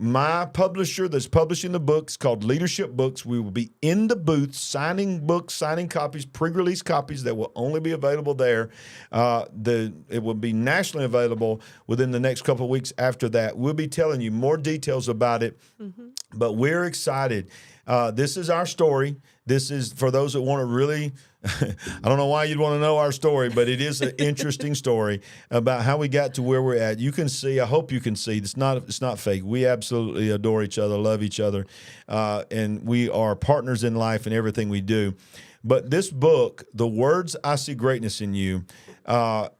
My publisher that's publishing the books called Leadership Books. We will be in the booth signing books, signing copies, pre-release copies that will only be available there. It will be nationally available within the next couple of weeks after that. We'll be telling you more details about it, but we're excited. This is our story. This is for those that want to really, I don't know why you'd want to know our story, but it is an interesting story about how we got to where we're at. You can see, I hope you can see, it's not fake. We absolutely adore each other, love each other, and we are partners in life in everything we do. But this book, The Words I See Greatness in You, we'll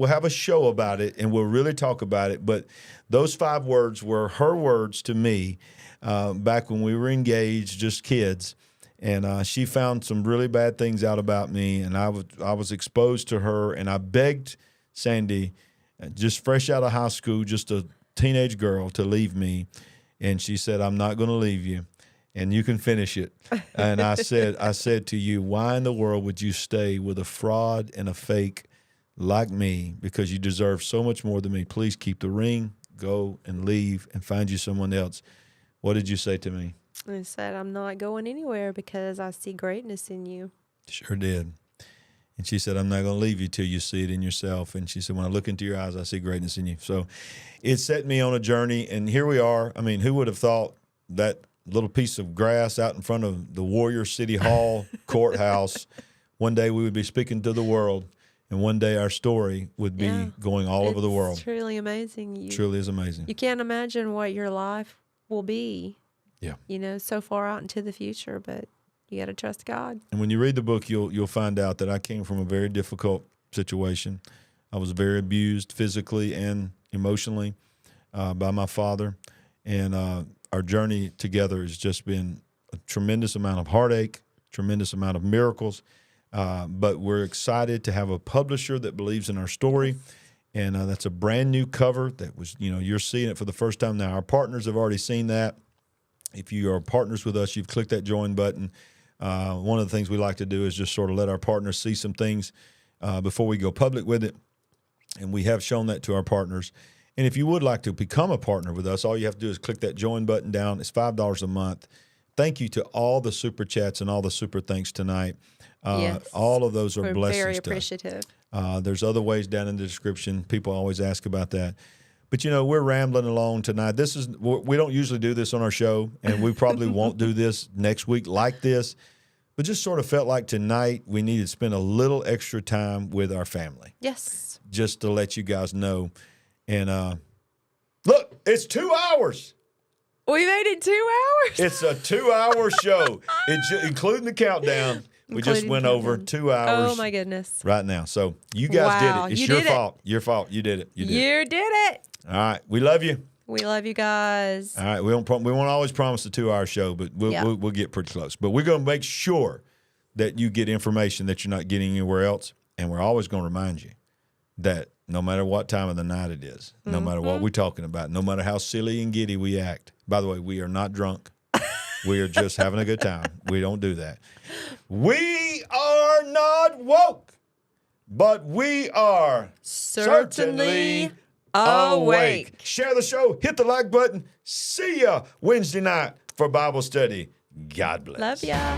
have a show about it and we'll really talk about it. But those 5 words were her words to me back when we were engaged, just kids. And she found some really bad things out about me, and I was exposed to her, and I begged Sandy, just fresh out of high school, just a teenage girl, to leave me. And she said, I'm not going to leave you, and you can finish it. And I said to you, why in the world would you stay with a fraud and a fake like me? Because you deserve so much more than me. Please keep the ring, go and leave and find you someone else. What did you say to me? I said, I'm not going anywhere because I see greatness in you. Sure did. And she said, I'm not going to leave you till you see it in yourself. And she said, when I look into your eyes, I see greatness in you. So it set me on a journey, and here we are. I mean, who would have thought that little piece of grass out in front of the Warrior City Hall courthouse, one day we would be speaking to the world, and one day our story would be going all over the world. It's truly amazing. It truly is amazing. You can't imagine what your life will be. Yeah. So far out into the future, but you got to trust God. And when you read the book, you'll find out that I came from a very difficult situation. I was very abused physically and emotionally by my father. And our journey together has just been a tremendous amount of heartache, tremendous amount of miracles. But we're excited to have a publisher that believes in our story. And that's a brand new cover that was, you're seeing it for the first time now. Our partners have already seen that. If you are partners with us, you've clicked that join button. One of the things we like to do is just sort of let our partners see some things before we go public with it. And we have shown that to our partners. And if you would like to become a partner with us, all you have to do is click that join button down. It's $5 a month. Thank you to all the super chats and all the super thanks tonight. Yes. All of those are blessings. We're very appreciative. There's other ways down in the description. People always ask about that. But, we're rambling along tonight. We don't usually do this on our show, and we probably won't do this next week like this. but just sort of felt like tonight we needed to spend a little extra time with our family. Yes. Just to let you guys know. And look, it's 2 hours. We made it 2 hours. It's a 2-hour show, including the countdown. We just Including went over 2 hours. Oh, my goodness. Right now. So you guys Wow, did it. It's you your did it. fault. Your fault. You did it. You did it. All right. We love you. We love you guys. All right. We won't always promise a 2-hour show, but we'll get pretty close. But we're going to make sure that you get information that you're not getting anywhere else. And we're always going to remind you that no matter what time of the night it is, no matter what we're talking about, no matter how silly and giddy we act. By the way, we are not drunk. We are just having a good time. We don't do that. We are not woke, but we are Certainly awake. Share the show. Hit the like button. See ya Wednesday night for Bible study. God bless. Love ya.